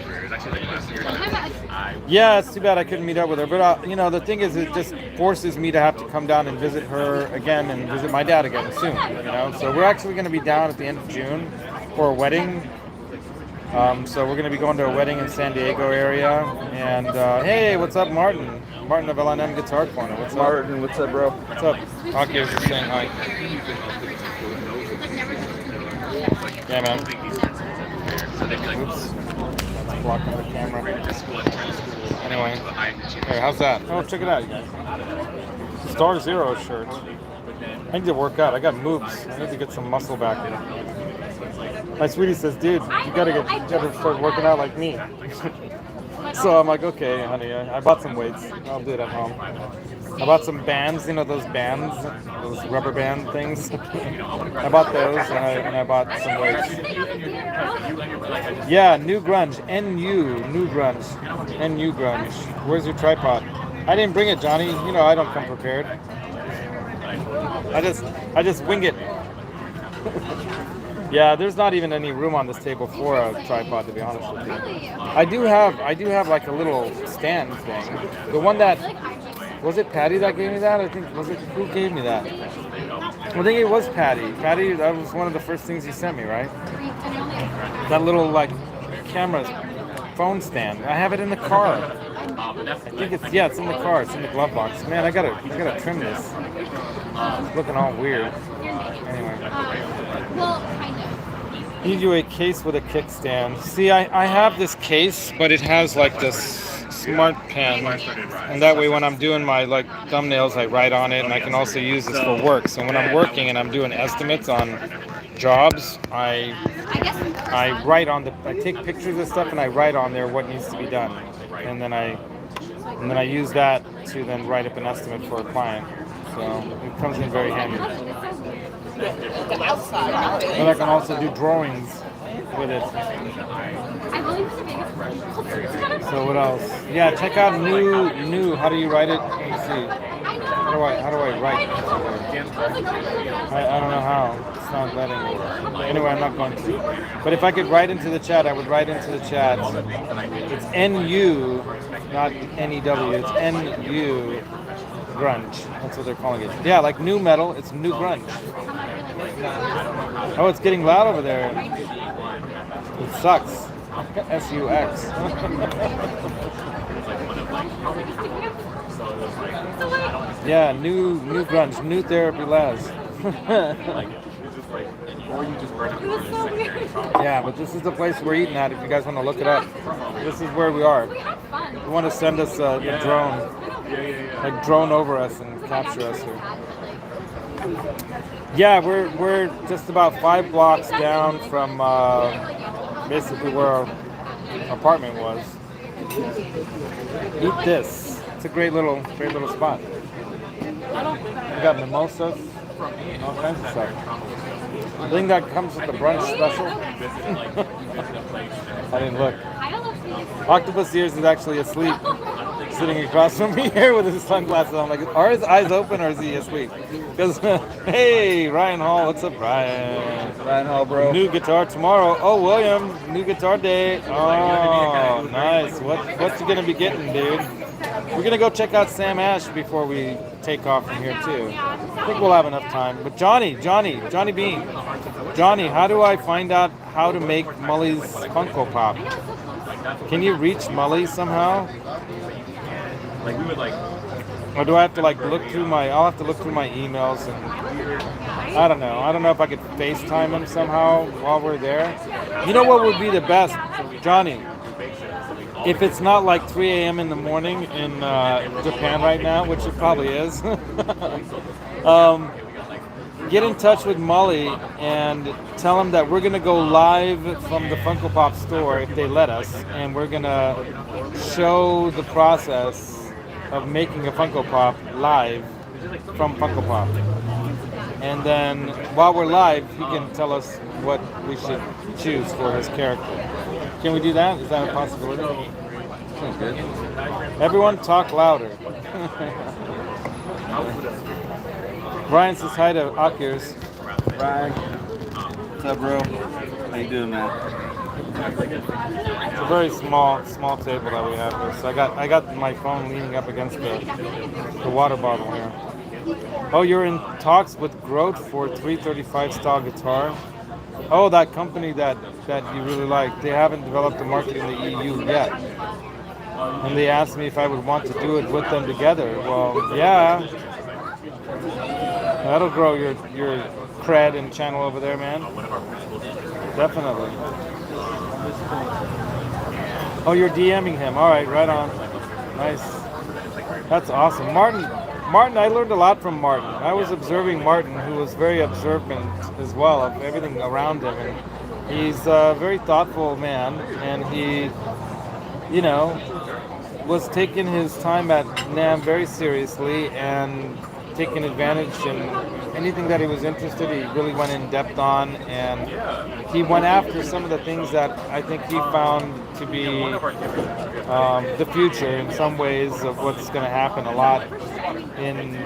Yeah, it's too bad I couldn't meet up with her. But, the thing is, it just forces me to have to come down and visit her again and visit my dad again soon, So we're actually going to be down at the end of June for a wedding. So we're going to be going to a wedding in San Diego area. And, hey, what's up, Martin? Martin of LNM Guitar Corner. What's up? Martin, what's up, bro? What's up? Aki was just saying hi. Yeah, man. Oops. That's blocking the camera. Anyway. Hey, how's that? Oh, check it out, you guys. StarZero shirt. I need to work out. I got moves. I need to get some muscle back in. My sweetie says, dude, you gotta start working out like me. So I'm like, okay, honey, I bought some weights. I'll do it at home. I bought some bands, those bands, those rubber band things. I bought those, and I bought some weights. Yeah, new grunge, new grunge. Where's your tripod? I didn't bring it, Johnny. I don't come prepared. I just wing it. Yeah, there's not even any room on this table for a tripod, to be honest with you. I do have like a little stand thing. The one that was it Patty that gave me that? I think who gave me that? I think it was Patty. Patty, that was one of the first things he sent me, right? That little camera phone stand. I have it in the car. I think it's in the car. It's in the glove box. Man, I gotta trim this. It's looking all weird. Anyway. Well, kind of. Need you a case with a kickstand. See, I have this case, but it has this smart pen, and that way when I'm doing my thumbnails, I write on it, and I can also use this for work. So when I'm working and I'm doing estimates on jobs, I take pictures of stuff and I write on there what needs to be done, and then I use that to then write up an estimate for a client. So it comes in very handy. And I can also do drawings with it. So what else? Yeah, check out new. How do you write it? Let me see. How do I write? I don't know how. It's not letting me. Anyway, I'm not going to. But if I could write into the chat, I would write into the chat. It's NU, not NEW. It's NU grunge. That's what they're calling it. Yeah, like new metal. It's new grunge. Oh, it's getting loud over there. It sucks. SUX. Yeah, new grunge, new therapy Laz. Yeah, but this is the place we're eating at if you guys want to look it up. This is where we are. You want to send us a drone, like drone over us and capture us here. Yeah, we're just about 5 blocks down from basically where our apartment was. Eat this. It's a great little spot. We got mimosas, all kinds of stuff. I think that comes with the brunch special. I didn't look. Octopus ears is actually asleep, sitting across from me here with his sunglasses on. Like, are his eyes open or is he asleep? Because, hey, Ryan Hall, what's up, Ryan? Ryan Hall, bro. New guitar tomorrow. Oh, William, new guitar day. Oh, nice. What you gonna be getting, dude? We're gonna go check out Sam Ash before we take off from here too. I think we'll have enough time. But Johnny Beane. Johnny, how do I find out how to make Mully's Funko Pop? Can you reach Mully somehow? Or do I have to look through I'll have to look through my emails and I don't know if I could FaceTime him somehow while we're there. You know what would be the best, Johnny? If it's not like 3 a.m. in the morning in Japan right now, which it probably is, get in touch with Mully and tell him that we're going to go live from the Funko Pop store if they let us, and we're going to show the process of making a Funko Pop live from Funko Pop. And then while we're live, he can tell us what we should choose for his character. Can we do that? Is that a possibility? Sounds good. Everyone talk louder. Brian says hi to Akirs. Ryan. What's up, bro? How you doing, man? It's a very small table that we have here. So I got my phone leaning up against the water bottle here. Oh, you're in talks with Grote for 335 style guitar? Oh, that company that you really like. They haven't developed a market in the EU yet. And they asked me if I would want to do it with them together. Well, yeah. That'll grow your cred and channel over there, man. Definitely. Oh, you're DMing him. All right, right on. Nice. That's awesome. Martin, I learned a lot from Martin. I was observing Martin, who was very observant as well of everything around him. And he's a very thoughtful man, and he, was taking his time at NAMM very seriously and taking advantage in anything that he was interested in. He really went in depth on, and he went after some of the things that I think he found to be the future in some ways of what's going to happen a lot in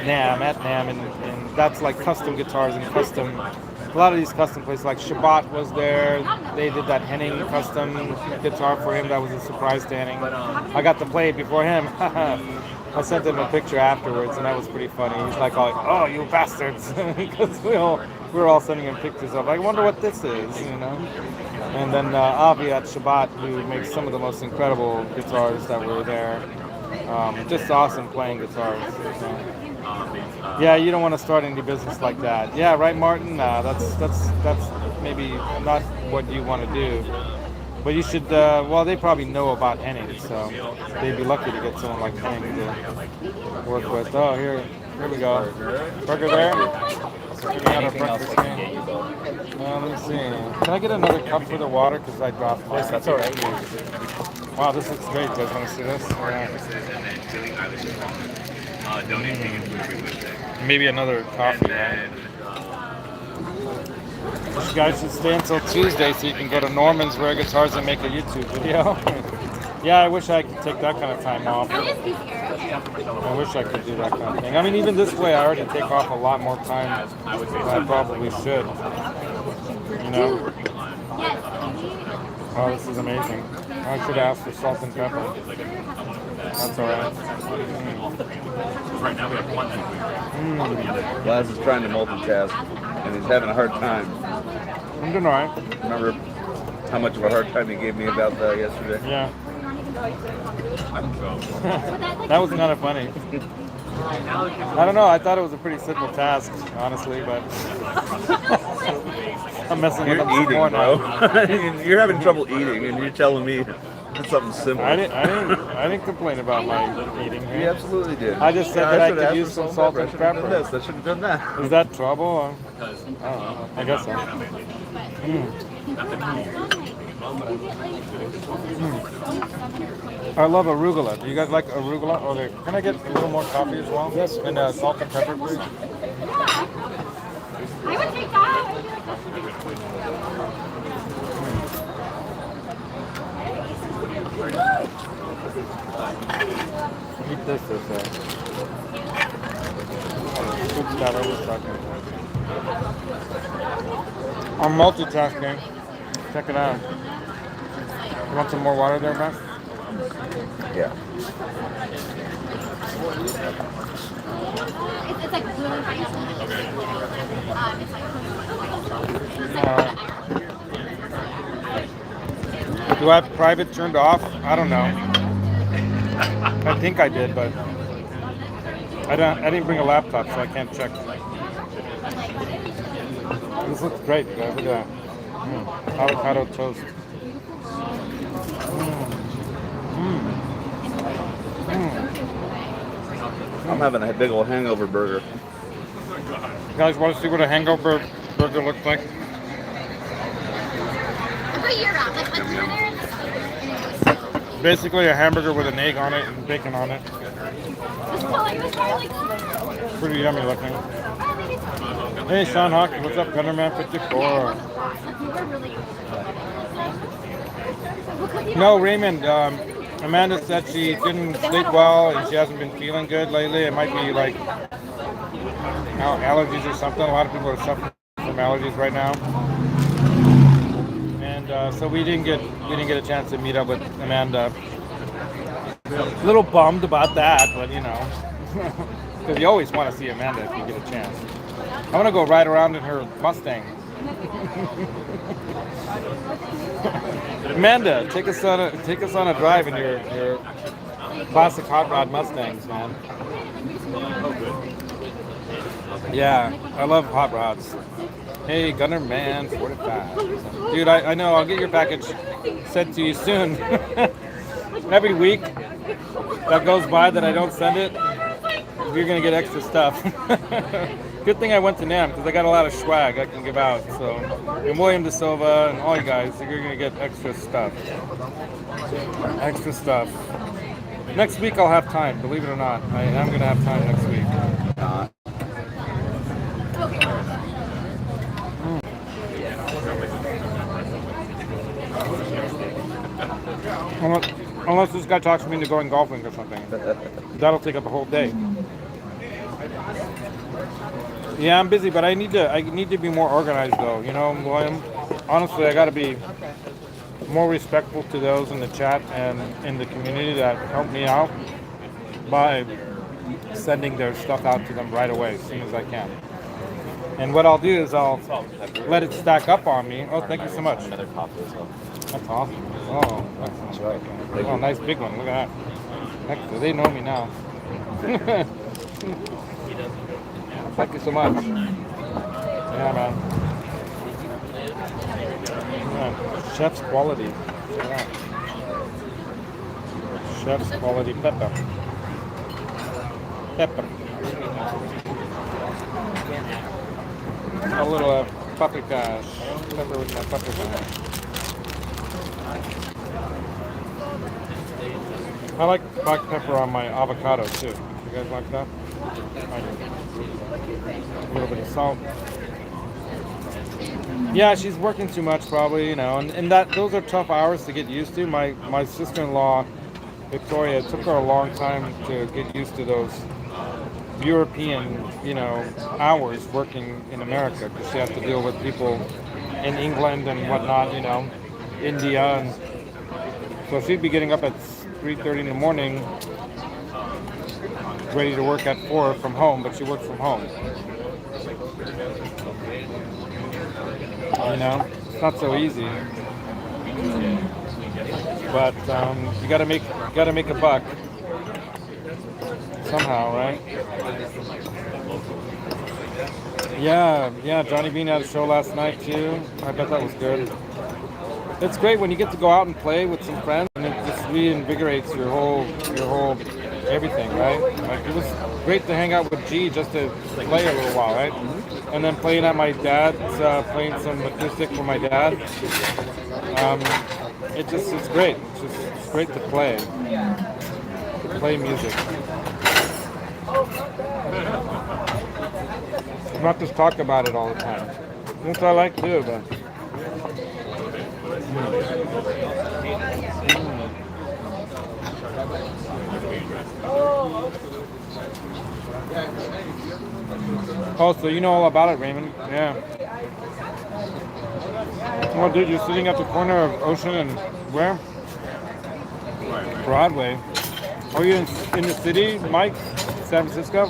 NAMM, and that's like custom guitars and custom. A lot of these custom places, like Shabbat was there. They did that Henning custom guitar for him. That was a surprise to Henning. I got to play it before him. I sent him a picture afterwards, and that was pretty funny. He's like, "Oh, you bastards!" Because we were all sending him pictures of. I wonder what this is, And then Avi at Shabbat, who makes some of the most incredible guitars that were there. Just awesome playing guitars. Yeah, you don't want to start any business like that. Yeah, right, Martin. That's maybe not what you want to do. But you should. They probably know about Henning, so they'd be lucky to get someone like Henning to work with. Oh, here we go. Burger there. Anything else I can get you, though? Let me see. Can I get another cup for the water? Because I dropped this. That's all right. Wow, this looks great. You guys want to see this? Yeah. Maybe another coffee, right? You guys should stay until Tuesday so you can go to Norman's Rare Guitars and make a YouTube video. Yeah, I wish I could take that kind of time off. I wish I could do that kind of thing. I mean, even this way, I already take off a lot more time than I probably should. You know? Oh, this is amazing. I should ask for salt and pepper. That's alright. Laz is trying to multitask, and he's having a hard time. I'm doing alright. Remember how much of a hard time he gave me about that yesterday? Yeah. That was kind of funny. I don't know, I thought it was a pretty simple task, honestly, but I'm messing with them You're eating, more bro. now. You're having trouble eating, and you're telling me it's something simple. I didn't complain about my eating here. You absolutely did. I just said that I could use some salt and I pepper. should have done that. Is that trouble? I don't know. I guess so. I love arugula. Do you guys like arugula? Okay. Can I get a little more coffee as well? Yes. And salt and pepper, please. I would take that. Eat this. Oops, that I was talking. I'm multitasking. Check it out. You want some more water there, Matt? Yeah. It's like really nice. Do I have private turned off? I don't know. I think I did, but I didn't bring a laptop, so I can't check. This looks great, guys. Look at that. Avocado toast. I'm having a big old hangover burger. You guys want to see what a hangover burger looks like? Basically a hamburger with an egg on it and bacon on it. Pretty yummy looking. Hey, Sean Hawk, what's up, Gunnerman 54? No, Raymond, Amanda said she didn't sleep well and she hasn't been feeling good lately. It might be like allergies or something. A lot of people are suffering from allergies right now. And so we didn't get a chance to meet up with Amanda. A little bummed about that, but you know, because you always want to see Amanda if you get a chance. I want to go ride around in her Mustang. Amanda, take us on a drive in your classic hot rod Mustangs, man. Yeah, I love hot rods. Hey, Gunnerman 45. Dude, I know, I'll get your package sent to you soon. Every week that goes by that I don't send it, you're going to get extra stuff. Good thing I went to NAMM because I got a lot of swag I can give out. So, and William De Silva and all you guys, so you're going to get extra stuff. Extra stuff. Next week I'll have time, believe it or not. I am going to have time next week. Unless this guy talks me into going golfing or something. That'll take up a whole day. Yeah, I'm busy, but I need to be more organized though. You know, William. Honestly, I got to be more respectful to those in the chat and in the community that help me out by sending their stuff out to them right away as soon as I can. And what I'll do is I'll let it stack up on me. Oh, thank you so much. Another coffee as well. That's awesome. Oh, that's right. Oh, nice big one. Look at that. Heck, they know me now. Thank you so much. Yeah, man. Yeah. Chef's quality. Yeah. Chef's quality pepper. Pepper. A little paprika. Pepper with my paprika. I like black pepper on my avocado too. You guys like that? A little bit of salt. Yeah, she's working too much probably, you know, and those are tough hours to get used to. My sister-in-law, Victoria, it took her a long time to get used to those European, you know, hours working in America because she had to deal with people in England and whatnot, you know, India, and so she'd be getting up at 3:30 in the morning, ready to work at 4 from home, but she worked from home. You know, it's not so easy. But you gotta make a buck somehow, right? Yeah. Johnny Beane had a show last night too. I bet that was good. It's great when you get to go out and play with some friends, and it just reinvigorates your whole everything, right? Like it was great to hang out with G just to play a little while, right? And then playing at my dad's, playing some acoustic for my dad. It's great. It's great to play music. Not just talk about it all the time. Which I like too, but. Oh, so you know all about it, Raymond? Yeah. Well, dude, you're sitting at the corner of Ocean and where? Broadway. Are you in the city, Mike? San Francisco?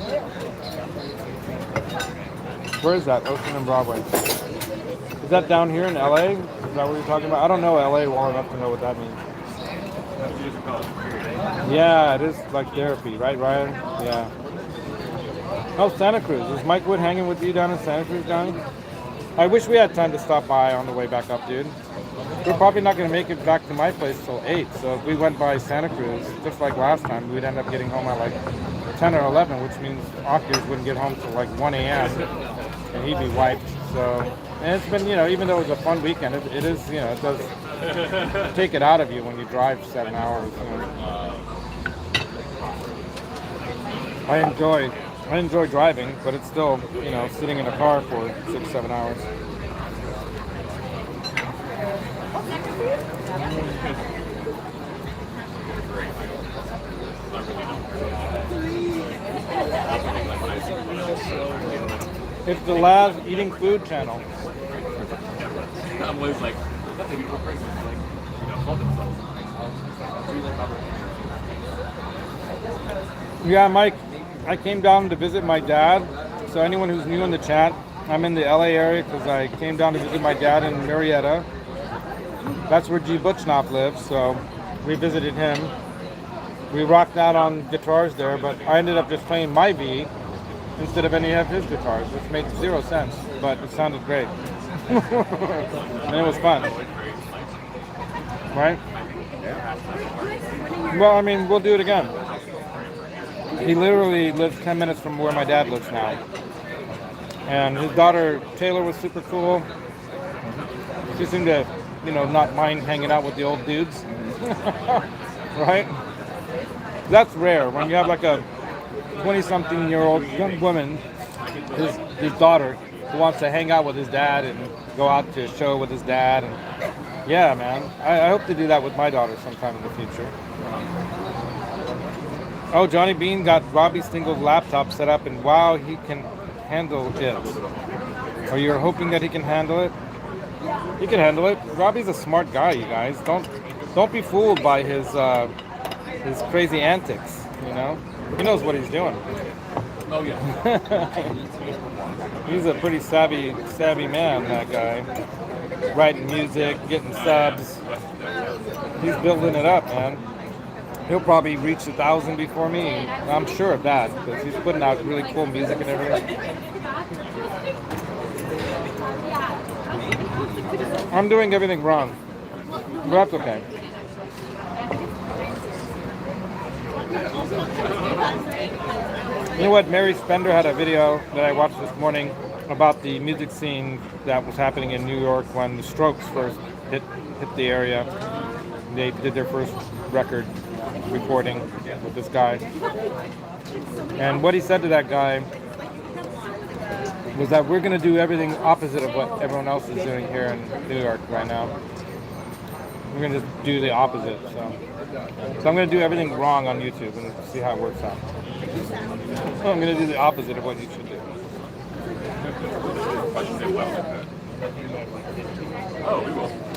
Where is that? Ocean and Broadway. Is that down here in LA? Is that what you're talking about? I don't know LA well enough to know what that means. Yeah, it is like therapy, right, Ryan? Yeah. Oh, Santa Cruz. Is Mike Wood hanging with you down in Santa Cruz, Johnny? I wish we had time to stop by on the way back up, dude. We're probably not going to make it back to my place till 8, so if we went by Santa Cruz, just like last time, we'd end up getting home at like 10 or 11, which means Octopus wouldn't get home till like 1 a.m. and he'd be wiped. So, and it's been, you know, even though it was a fun weekend, it is, you know, it does take it out of you when you drive 7 hours. You know. I enjoy driving, but it's still, you know, sitting in a car for 6-7 hours. It's the Laz Eating Food channel. I'm always like, nothing people crazy, like, you know, hold themselves. Yeah, Mike, I came down to visit my dad. So anyone who's new in the chat, I'm in the LA area because I came down to visit my dad in Marietta. That's where G. Butchnoff lives, so we visited him. We rocked out on guitars there, but I ended up just playing my V instead of any of his guitars, which made 0 sense, but it sounded great. And it was fun. Right? Well, I mean, we'll do it again. He literally lives 10 minutes from where my dad lives now. And his daughter, Taylor, was super cool. She seemed to, you know, not mind hanging out with the old dudes. Right? That's rare. When you have like a 20-something-year-old young woman, his daughter, who wants to hang out with his dad and go out to a show with his dad. And yeah, man. I hope to do that with my daughter sometime in the future. Oh, Johnny Beane got Robbie Stingle's laptop set up, and wow, he can handle it. Or you're hoping that he can handle it? He can handle it. Robbie's a smart guy, you guys. Don't be fooled by his crazy antics. You know, he knows what he's doing. Oh yeah. He's a pretty savvy man, that guy. Writing music, getting subs. He's building it up, man. He'll probably reach 1,000 before me. I'm sure of that, because he's putting out really cool music and everything. I'm doing everything wrong, but that's okay. You know what? Mary Spender had a video that I watched this morning about the music scene that was happening in New York when the Strokes first hit the area. They did their first record recording with this guy. And what he said to that guy was that we're going to do everything opposite of what everyone else is doing here in New York right now. We're going to just do the opposite. So I'm going to do everything wrong on YouTube and see how it works out. So I'm going to do the opposite of what you should do.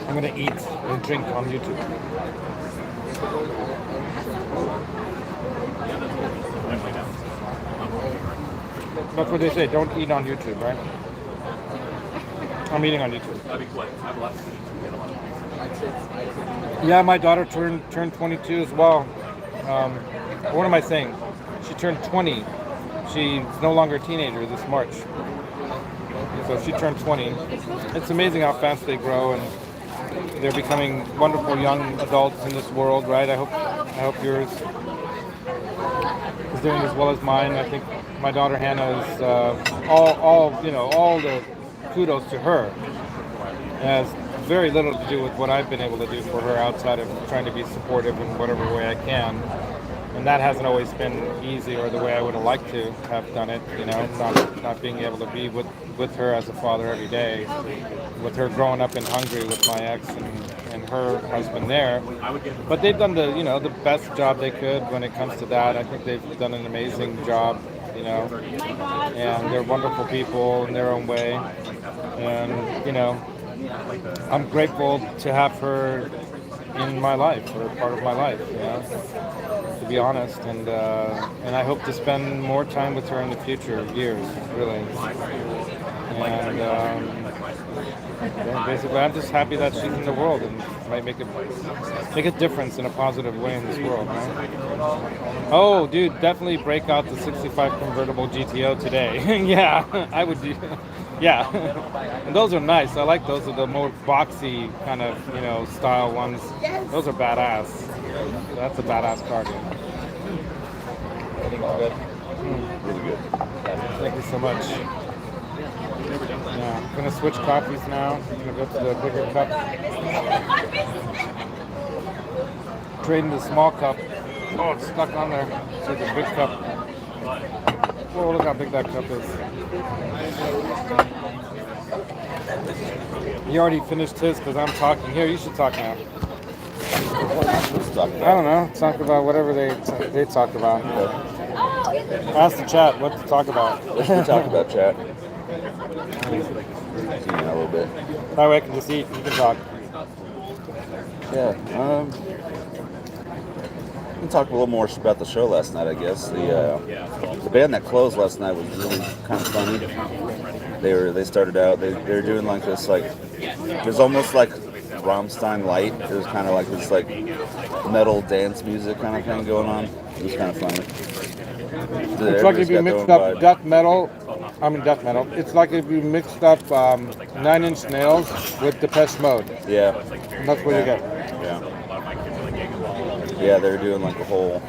I'm going to eat and drink on YouTube. That's what they say. Don't eat on YouTube, right? I'm eating on YouTube. Yeah, my daughter turned 22 as well. What am I saying? She turned 20. She's no longer a teenager this March. So she turned 20. It's amazing how fast they grow, and they're becoming wonderful young adults in this world, right? I hope yours is doing as well as mine. I think my daughter Hannah is all the kudos to her. It has very little to do with what I've been able to do for her outside of trying to be supportive in whatever way I can. And that hasn't always been easy or the way I would have liked to have done it, not being able to be with her as a father every day, with her growing up in Hungary with my ex and her husband there. But they've done the best job they could when it comes to that. I think they've done an amazing job, and they're wonderful people in their own way. And, I'm grateful to have her in my life, or part of my life, to be honest, and I hope to spend more time with her in the future, years, really. And basically, I'm just happy that she's in the world and might make a difference in a positive way in this world, right? Oh, dude, definitely break out the 65 convertible GTO today. Yeah, I would do. Yeah, and those are nice. I like those. Are the more boxy kind of, style ones. Those are badass. That's a badass car, dude. Really good. Thank you so much. Yeah, I'm gonna switch coffees now. I'm gonna go to the bigger cup. Trading the small cup. Oh, it's stuck on there. So the big cup. Oh, look how big that cup is. He already finished his because I'm talking. Here, you should talk now. Let's talk about. I don't know. Talk about whatever they talk about. Ask the chat what to talk about. What should we talk about, chat? See now a little bit. That way I can just eat. You can talk. Yeah. We can talk a little more about the show last night, I guess. The band that closed last night was really kind of funny. They started out. They were doing like this, like it was almost like Rammstein light. It was kind of like this like metal dance music kind of thing going on. It was kind of funny. It's like if you mixed up death metal. It's like if you mixed up 9 Inch Nails with Depeche Mode. Yeah. That's what you get. Yeah. Yeah, they were doing like a whole,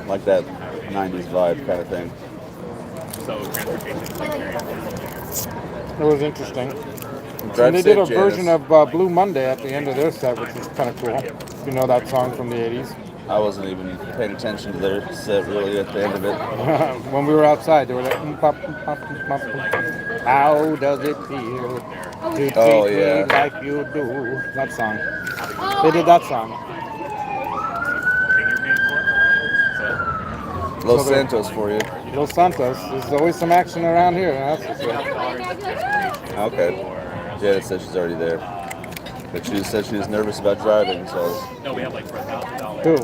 like that 90s vibe kind of thing. It was interesting. And they did a version of Blue Monday at the end of their set, which is kind of cool. You know that song from the 80s? I wasn't even paying attention to their set really at the end of it. When we were outside, they were like, how does it feel to treat me like you do? That song. They did that song. Los Santos for you. Los Santos. There's always some action around here. That's for sure. Okay. Janet said she's already there. But she said she was nervous about driving, so... Who?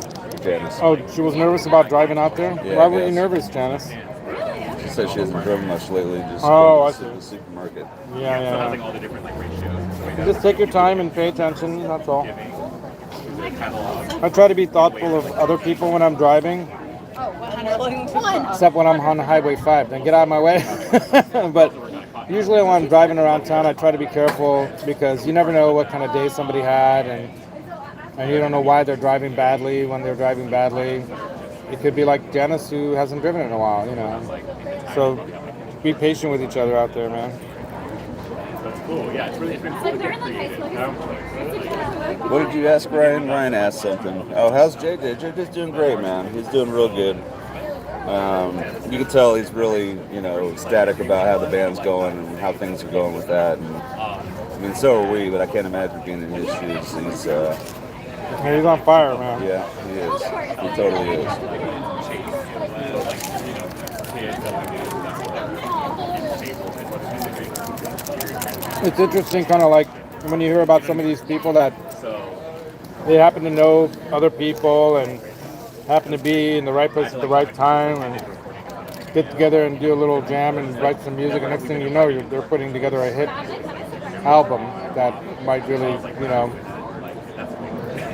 Janice. Oh, she was nervous about driving out there? Yeah, Why were you nervous, Janice? She said she hasn't driven much lately, just I to see. the supermarket. Yeah. You just take your time and pay attention, that's all. I try to be thoughtful of other people when I'm driving. Except when I'm on Highway 5, then get out of my way. But usually when I'm driving around town, I try to be careful because you never know what kind of day somebody had, and you don't know why they're driving badly when they're driving badly. It could be like Janice, who hasn't driven in a while, So be patient with each other out there, man. That's cool. Yeah, it's been cool to get creative. What did you ask Ryan? Ryan asked something. Oh, how's JJ? JJ's doing great, man. He's doing real good. You can tell he's really, ecstatic about how the band's going and how things are going with that. And I mean, so are we, but I can't imagine being in his shoes. He's, He's on fire, man. yeah, he is. He totally is. It's interesting, kind of like when you hear about some of these people that they happen to know other people and happen to be in the right place at the right time and get together and do a little jam and write some music. And next thing you know, they're putting together a hit album that might really,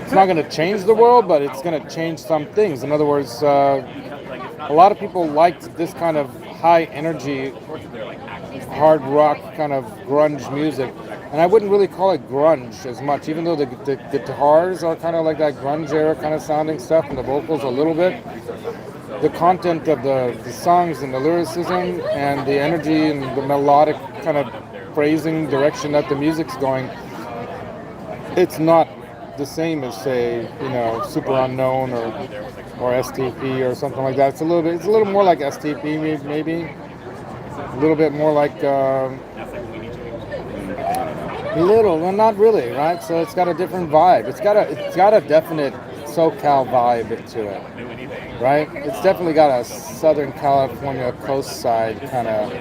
it's not going to change the world, but it's going to change some things. In other words, a lot of people liked this kind of high energy, hard rock kind of grunge music. And I wouldn't really call it grunge as much, even though the guitars are kind of like that grunge era kind of sounding stuff, and the vocals a little bit. The content of the songs and the lyricism and the energy and the melodic kind of phrasing direction that the music's going, it's not the same as, say, Super Unknown or STP or something like that. It's a little more like STP maybe. A little bit more like well, not really, right? So it's got a different vibe. It's got a definite SoCal vibe to it, right? It's definitely got a Southern California coast side kind of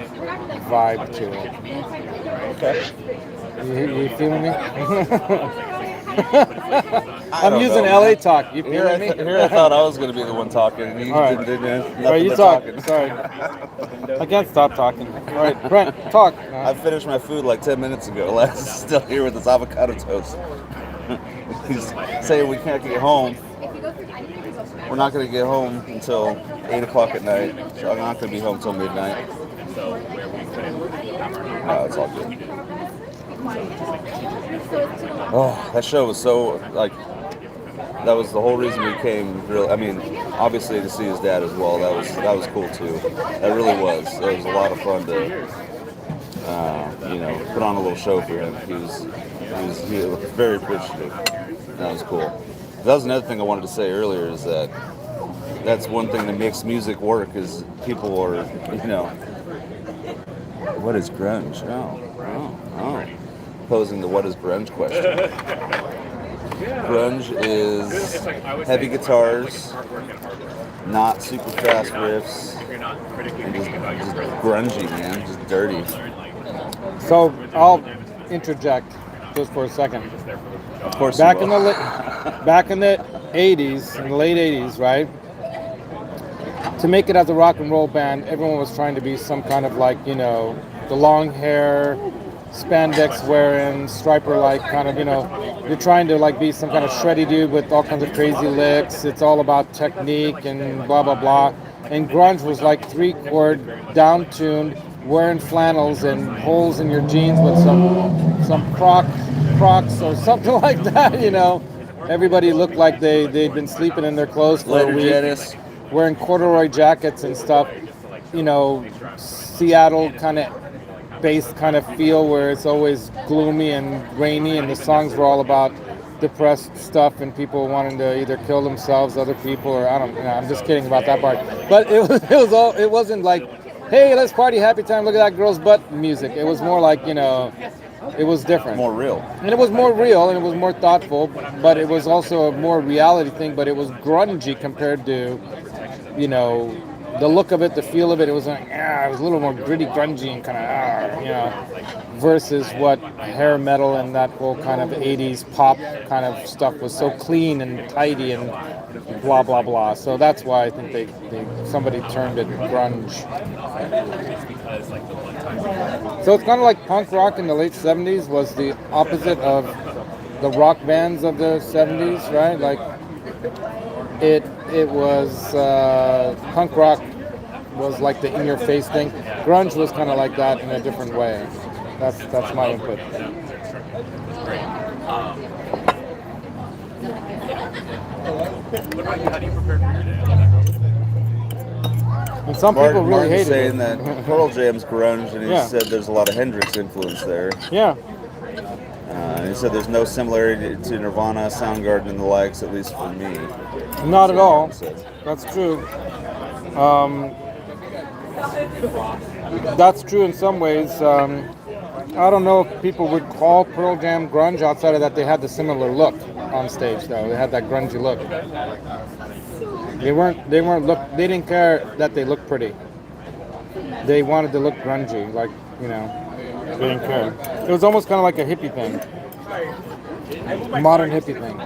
vibe to it. Okay. You feeling me? I'm using LA talk. You feeling me? Here I thought I was going to be the one talking, and you didn't. All right, you talk. Sorry. I can't stop talking. All right, Brent, talk. I finished my food like 10 minutes ago. Les is still here with his avocado toast. He's saying we can't get home. We're not going to get home until 8 o'clock at night. So I'm not going to be home until midnight. No, it's all good. Oh, that show was so, that was the whole reason we came, really. I mean, obviously to see his dad as well, that was cool too. That really was. It was a lot of fun to, put on a little show for him. He was very appreciative. That was cool. That was another thing I wanted to say earlier, is that that's one thing that makes music work, is people are, what is grunge? Oh. Posing the what is grunge question. Grunge is heavy guitars, not super fast riffs, and just grungy, man, just dirty. So I'll interject just for a second. Of course, back in the 80s, in the late 80s, right? To make it as a rock and roll band, everyone was trying to be some kind of the long hair, spandex wearing, striper kind of, you're trying to be some kind of shreddy dude with all kinds of crazy licks. It's all about technique and blah blah blah. And grunge was like 3-chord, down-tuned, wearing flannels and holes in your jeans with some Crocs or something like that. Everybody looked like they'd been sleeping in their clothes for a week, wearing corduroy jackets and stuff. Seattle kind of bass kind of feel, where it's always gloomy and rainy, and the songs were all about depressed stuff and people wanting to either kill themselves, other people, or I'm just kidding about that part. But it wasn't like, hey, let's party, happy time, look at that girl's butt music. It was more like, it was different. More real. And it was more real, and it was more thoughtful, but it was also a more reality thing, but it was grungy compared to, the look of it, the feel of it. It was it was a little more gritty, grungy, and kind of, versus what hair metal and that whole kind of 80s pop kind of stuff was so clean and tidy and blah, blah, blah. So that's why I think somebody termed it grunge. So it's kind of like punk rock in the late 70s was the opposite of the rock bands of the 70s, right? It was punk rock was like the in-your-face thing. Grunge was kind of like that in a different way. That's my input. And some people really hated it. saying that Pearl Jam's grunge, and he said there's a lot of Hendrix influence there. Yeah. And he said there's no similarity to Nirvana, Soundgarden, and the likes, at least for me. Not at all. That's true. That's true in some ways. I don't know if people would call Pearl Jam grunge outside of that they had the similar look on stage though. They had that grungy look. They didn't care that they looked pretty. They wanted to look grungy, like, you know, they didn't care. It was almost kind of like a hippie thing. Modern hippie thing.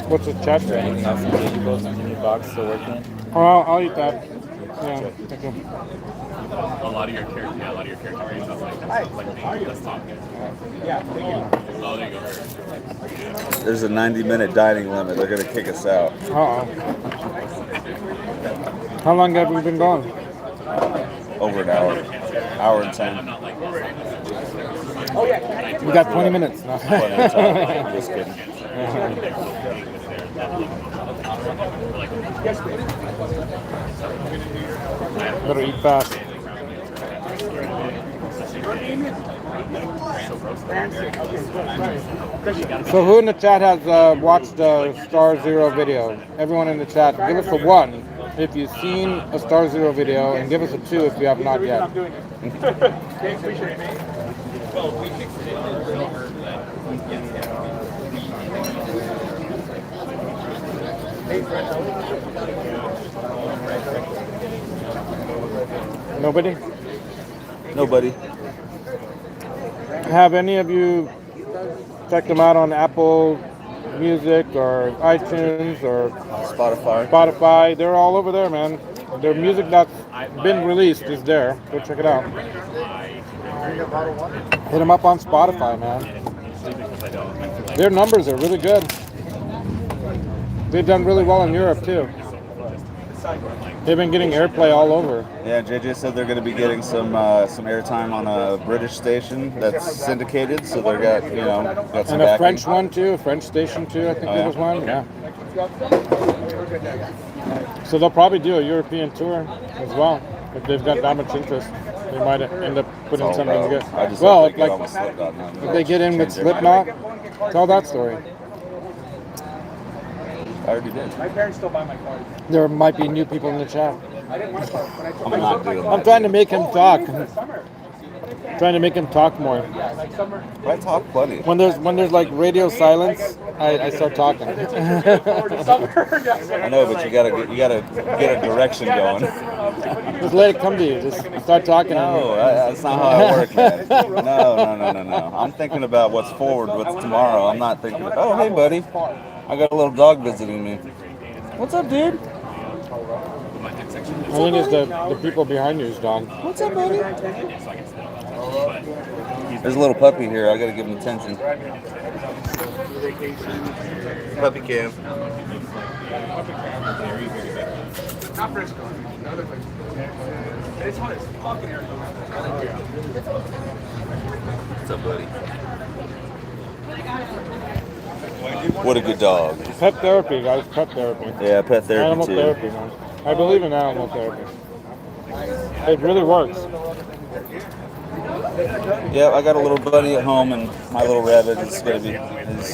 What's the chat saying? Anything else in the box in your box still working? Oh, I'll eat that. Yeah, thank you. A lot of your character stuff like let's talk. Yeah. Oh, there you go. There's a 90-minute dining limit. They're gonna kick us out. Uh-oh. How long have we been gone? Over an hour. Hour and 10. We got 20 minutes now. Plenty of time. Just kidding. Better eat fast. So who in the chat has watched the StarZero video? Everyone in the chat, give us a 1 if you've seen a StarZero video, and give us a 2 if you have not yet. Nobody? Nobody. Have any of you checked them out on Apple Music or iTunes or Spotify? They're all over there, man. Their music that's been released is there. Go check it out. Hit them up on Spotify, man. Their numbers are really good. They've done really well in Europe too. They've been getting airplay all over. Yeah, JJ said they're going to be getting some airtime on a British station that's syndicated, so they're got some and a backing. French one too, a French station too. I think there was one. Yeah. So they'll probably do a European tour as well if they've got that much interest. They might end up putting something good. I just Well, hope they get like on with Slipknot now. if they get in with Slipknot, tell that story. I already did. My parents still buy my cars. There might be new people in the chat. I didn't want cars, but I told I'm not doing that. I'm trying to make him talk. summer. Trying to make him talk more. Yeah, like summer. I talk plenty. When there's like radio silence, I start talking. Forward to summer. I know, but you gotta get a direction going. Just let it come to you. Just start talking. No, that's not how I work, man. No. I'm thinking about what's forward, what's tomorrow. I'm not thinking, oh, hey, buddy. I got a little dog visiting me. What's up, dude? I think it's the people behind you's dog. What's up, buddy? There's a little puppy here. I gotta give him attention. Puppy cam. Not Frisco. Another place. It's hot as fuck in Arizona. What's up, buddy? What a good dog. Pet therapy, guys. Pet therapy. Yeah, pet therapy Animal too. therapy, man. I believe in animal therapy. It really works. Yeah, I got a little buddy at home, and my little rabbit is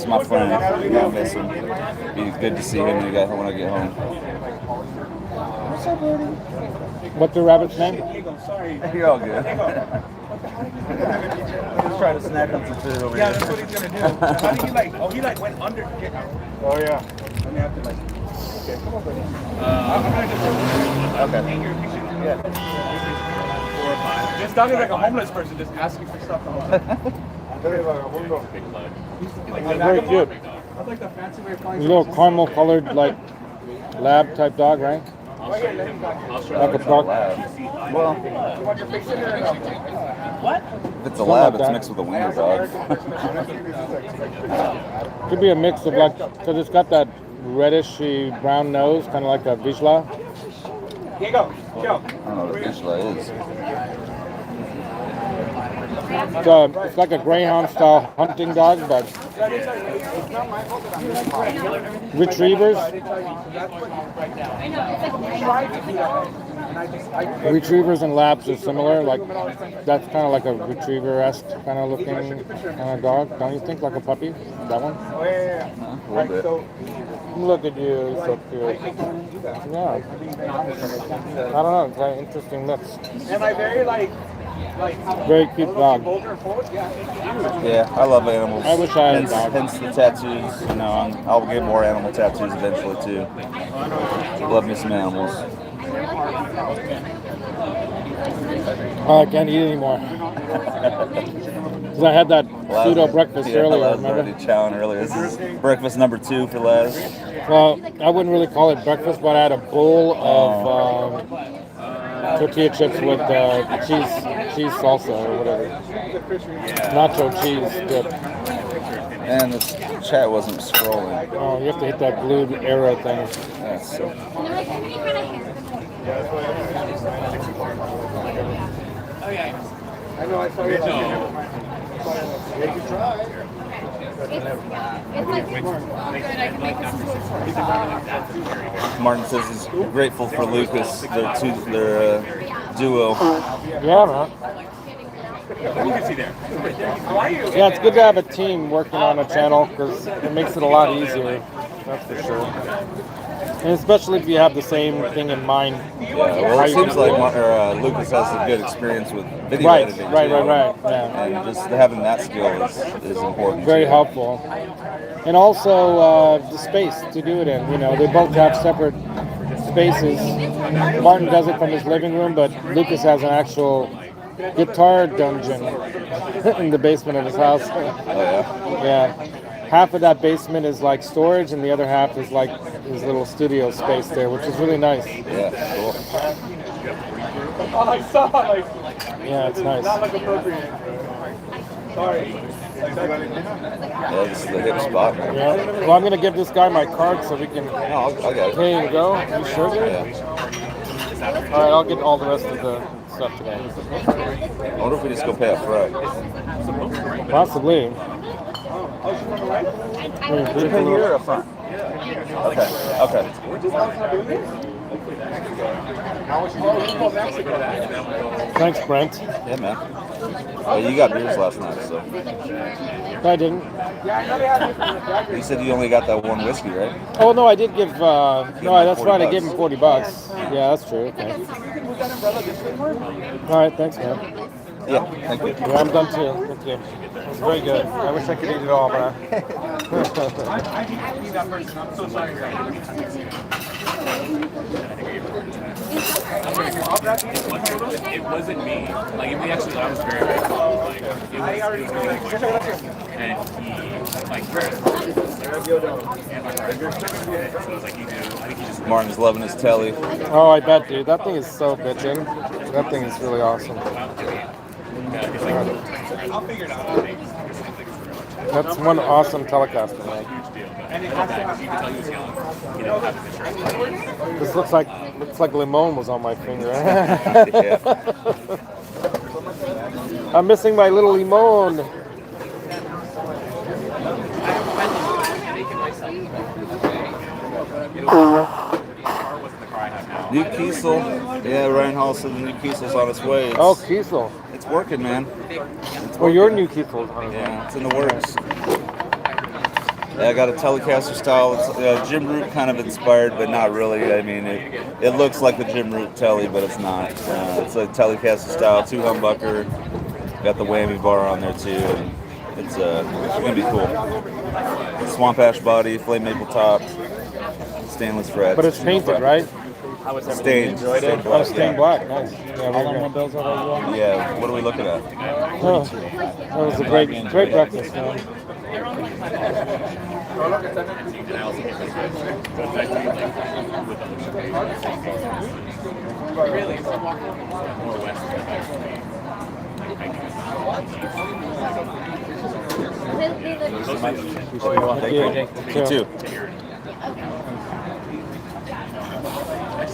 my friend. I miss him. Be good to see him when I get home. What's up, buddy? What's the rabbit's name? You're all good. Just trying to snack on some food over Yeah, here. that's what he's gonna do. How did he went under. Oh yeah. Let me have to okay, come on, buddy. I'm gonna just hang your picture. Yeah. 4 or 5. This dog is like a homeless person just asking for stuff. Very cute. I like the fancy way of calling Little caramel colored like lab type dog, right? Like a dog. Well, What? if it's a lab, it's mixed with a wiener dog. Could be a mix of like, because it's got that reddishy brown nose, kind of like a Vizsla. Here you go. Go. I don't know what a Vizsla is. It's like a greyhound style hunting dog, but retrievers. Retrievers and labs are similar. Like that's kind of like a retriever-esque kind of looking kind of dog. Don't you think? Like a puppy? That one? A little bit. Look at you, you're so cute. Yeah. I don't know, it's very interesting mix. Am I very Very cute dog. Yeah, I love animals. I wish I had a hence, dog. hence the tattoos. You know, I'll get more animal tattoos eventually too. Love me some animals. Oh, I can't eat anymore. Because I had that pseudo breakfast earlier, Laz remember? already chowing earlier. This is breakfast number 2 for Laz. Well, I wouldn't really call it breakfast, but I had a bowl of tortilla chips with cheese salsa or whatever. Nacho cheese dip. And this chat wasn't scrolling. Oh, you have to hit that blue arrow thing. That's so. I know, I saw you. Martin says he's grateful for Lucas, their duo. Yeah, man. Yeah, it's good to have a team working on a channel because it makes it a lot easier. That's for sure. And especially if you have the same thing in mind. Yeah, well, it seems like Lucas has a good experience with video editing. Right. too. Yeah. And just having that skill is important. Very too. helpful. And also the space to do it in. You know, they both have separate spaces. Martin does it from his living room, but Lucas has an actual guitar dungeon in the basement of his house. Oh, yeah? Yeah. Half of that basement is like storage, and the other half is like his little studio space there, which is really nice. Yeah, cool. Oh, I saw, Yeah, it's nice. not appropriate. Sorry. Yeah, this is the hip spot. Man. Yeah. Well, I'm gonna give this guy my card so we can. No, I got it. Here you go. You sure, dude? Yeah. All right, I'll get all the rest of the stuff today. I wonder if we just go pay up front. Possibly. Is it here or up front? Okay. Thanks, Brent. Yeah, man. Oh, you got beers last night, so. I didn't. You said you only got that one whiskey, right? Oh no, I did give. No, that's right. I gave him $40. Yeah, that's true. Okay. All right, thanks, man. Yeah, thank you. Yeah, I'm done too. Thank you. It was very good. I wish I could eat it all, man. I can't be that person. I'm so sorry. It wasn't me. Like, it actually, I was very grateful. Like, it was really good. And he, like, and my brother. So it was like, I think he just. Martin's loving his telly. Oh, I bet, dude. That thing is so bitchin'. That thing is really awesome. I'll figure it out. That's one awesome Telecaster, man. This looks like limon was on my finger. Yeah. I'm missing my little limon. New Kiesel. Yeah, Ryan Hall said the new Kiesel's on its way. Oh, Kiesel. It's working, man. Well, your new Kiesel's on its way. Yeah, it's in the works. Yeah, I got a Telecaster style. It's Jim Root kind of inspired, but not really. I mean, it looks like the Jim Root Tele, but it's not. It's a Telecaster style, 2 humbucker. Got the whammy bar on there too. And it's gonna be cool. Swamp ash body, flame maple top, stainless frets. But it's painted, right? Stained. Stained Oh, black. stained black. Nice. Yeah, we're Yeah, what are we looking at? Oh, that was a great breakfast, man. Thank you. You too.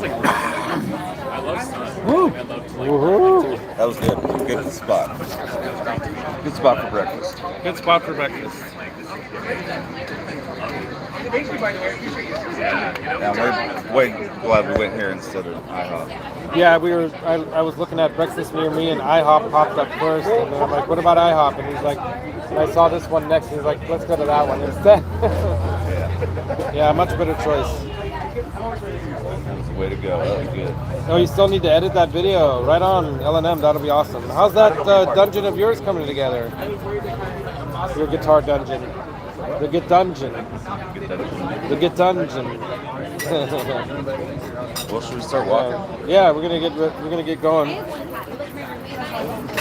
I love sun. Woo! I love to like. Woohoo! That was good. Good spot. Good spot for breakfast. Good spot for breakfast. Yeah, we're way glad we went here instead of IHOP. Yeah, I was looking at breakfast near me, and IHOP popped up first, and then I'm like, "What about IHOP?" And he's like, and I saw this one next, and he's like, "Let's go to that one instead." Yeah, much better choice. That was the way to go. That was good. Oh, you still need to edit that video. Right on, L&M. That'll be awesome. How's that dungeon of yours coming together? Your guitar dungeon. The Git Dungeon. The Git Dungeon. Well, should we start walking? Yeah, we're gonna get going.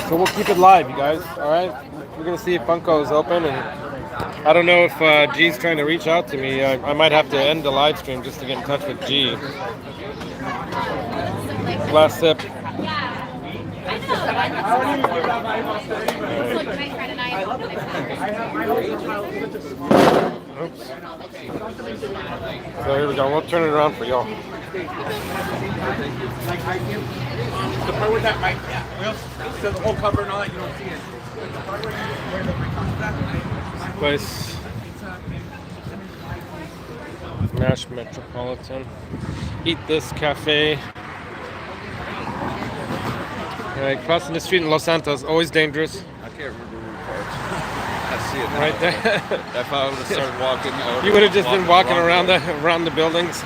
So we'll keep it live, you guys. All right. We're gonna see if Funko is open, and I don't know if G's trying to reach out to me. I might have to end the live stream just to get in touch with G. Last sip. Oops. So here we go. We'll turn it around for y'all. The part with that mic, so the whole cover and all that, you don't see it. Place. Mash Metropolitan. Eat This Cafe. Right, crossing the street in Los Santos, always dangerous. I can't remember where we parked. I see it now. Right there. If I would have started walking, You would have just been walking around the buildings.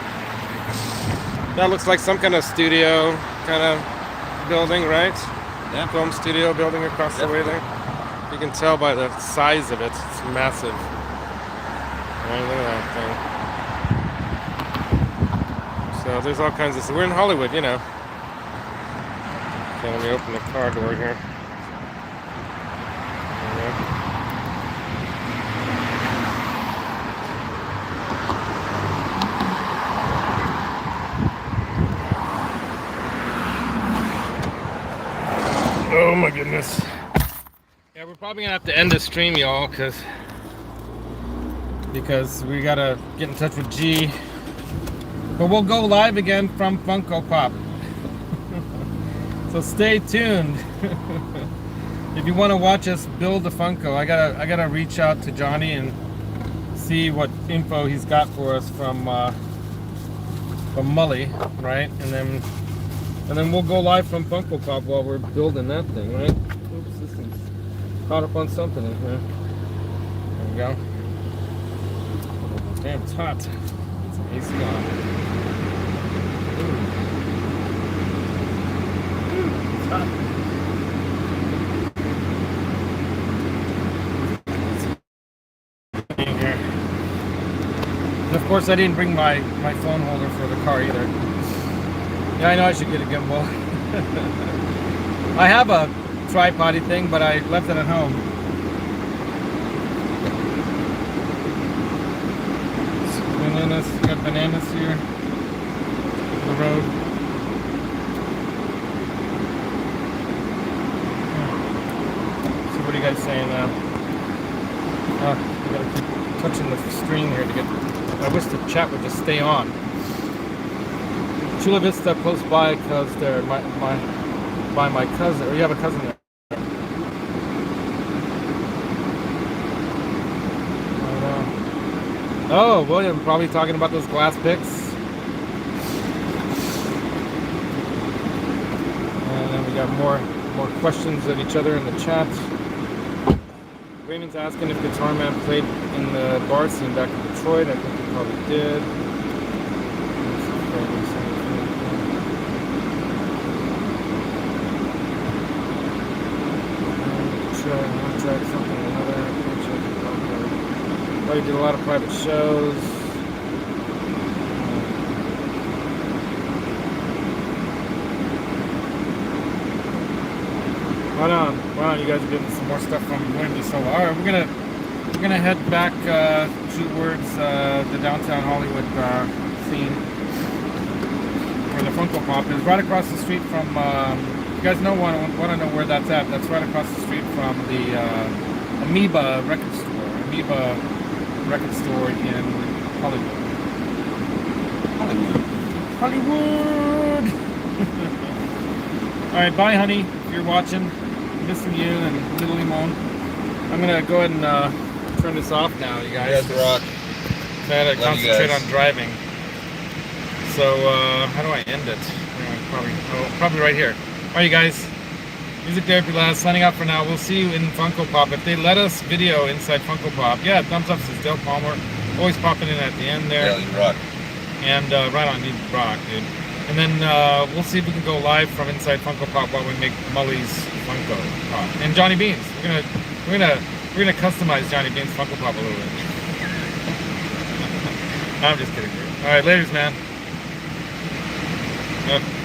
That looks like some kind of studio kind of building, right? Yeah. Film studio building across the way there. You can tell by the size of it. It's massive. Right, look at that thing. So there's all kinds of stuff. We're in Hollywood, you know. Okay, let me open the car door here. Oh my goodness. Yeah, we're probably gonna have to end the stream, y'all, because we gotta get in touch with G. But we'll go live again from Funko Pop. So stay tuned. If you want to watch us build the Funko, I gotta reach out to Johnny and see what info he's got for us from Mully, right? And then we'll go live from Funko Pop while we're building that thing, right? Oops, this thing's caught up on something in here. There we go. Damn, it's hot. It's AC on. It's hot. Here. And of course, I didn't bring my phone holder for the car either. Yeah, I know I should get a gimbal. I have a tripod thing, but I left it at home. Bananas, got bananas here. The road. So what are you guys saying now? I gotta keep touching the screen here to get. I wish the chat would just stay on. Chula Vista close by because they're by my cousin. Or you have a cousin there. Oh, William, probably talking about those glass picks. And then we got more questions of each other in the chat. Raymond's asking if Guitar Man played in the bar scene back in Detroit. I think he probably did. Something or another. Probably did a lot of private shows. Wow, you guys are getting some more stuff from Wendy. So, all right, we're gonna head back towards the downtown Hollywood scene where the Funko Pop is. Right across the street from. You guys want to know where that's at? That's right across the street from the Amoeba record store. Amoeba record store in Hollywood. Hollywood! All right, bye, honey. If you're watching, missing you and little Limon. I'm gonna go ahead and turn this off now, you guys. You guys rock. I had to Love you concentrate guys. on driving. So how do I end it? Probably right here. All right, you guys. MusicTherapyLaz signing out for now. We'll see you in Funko Pop. If they let us video inside Funko Pop, yeah, thumbs up says Del Palmer. Always popping in at the end there. Yeah, you rock. And right on, you rock, dude. And then we'll see if we can go live from inside Funko Pop while we make Mully's Funko Pop. And Johnny Beans. We're gonna customize Johnny Beans Funko Pop a little bit. I'm just kidding, dude. All right, laters, man.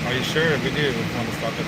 Are you sure? We do want to stop it.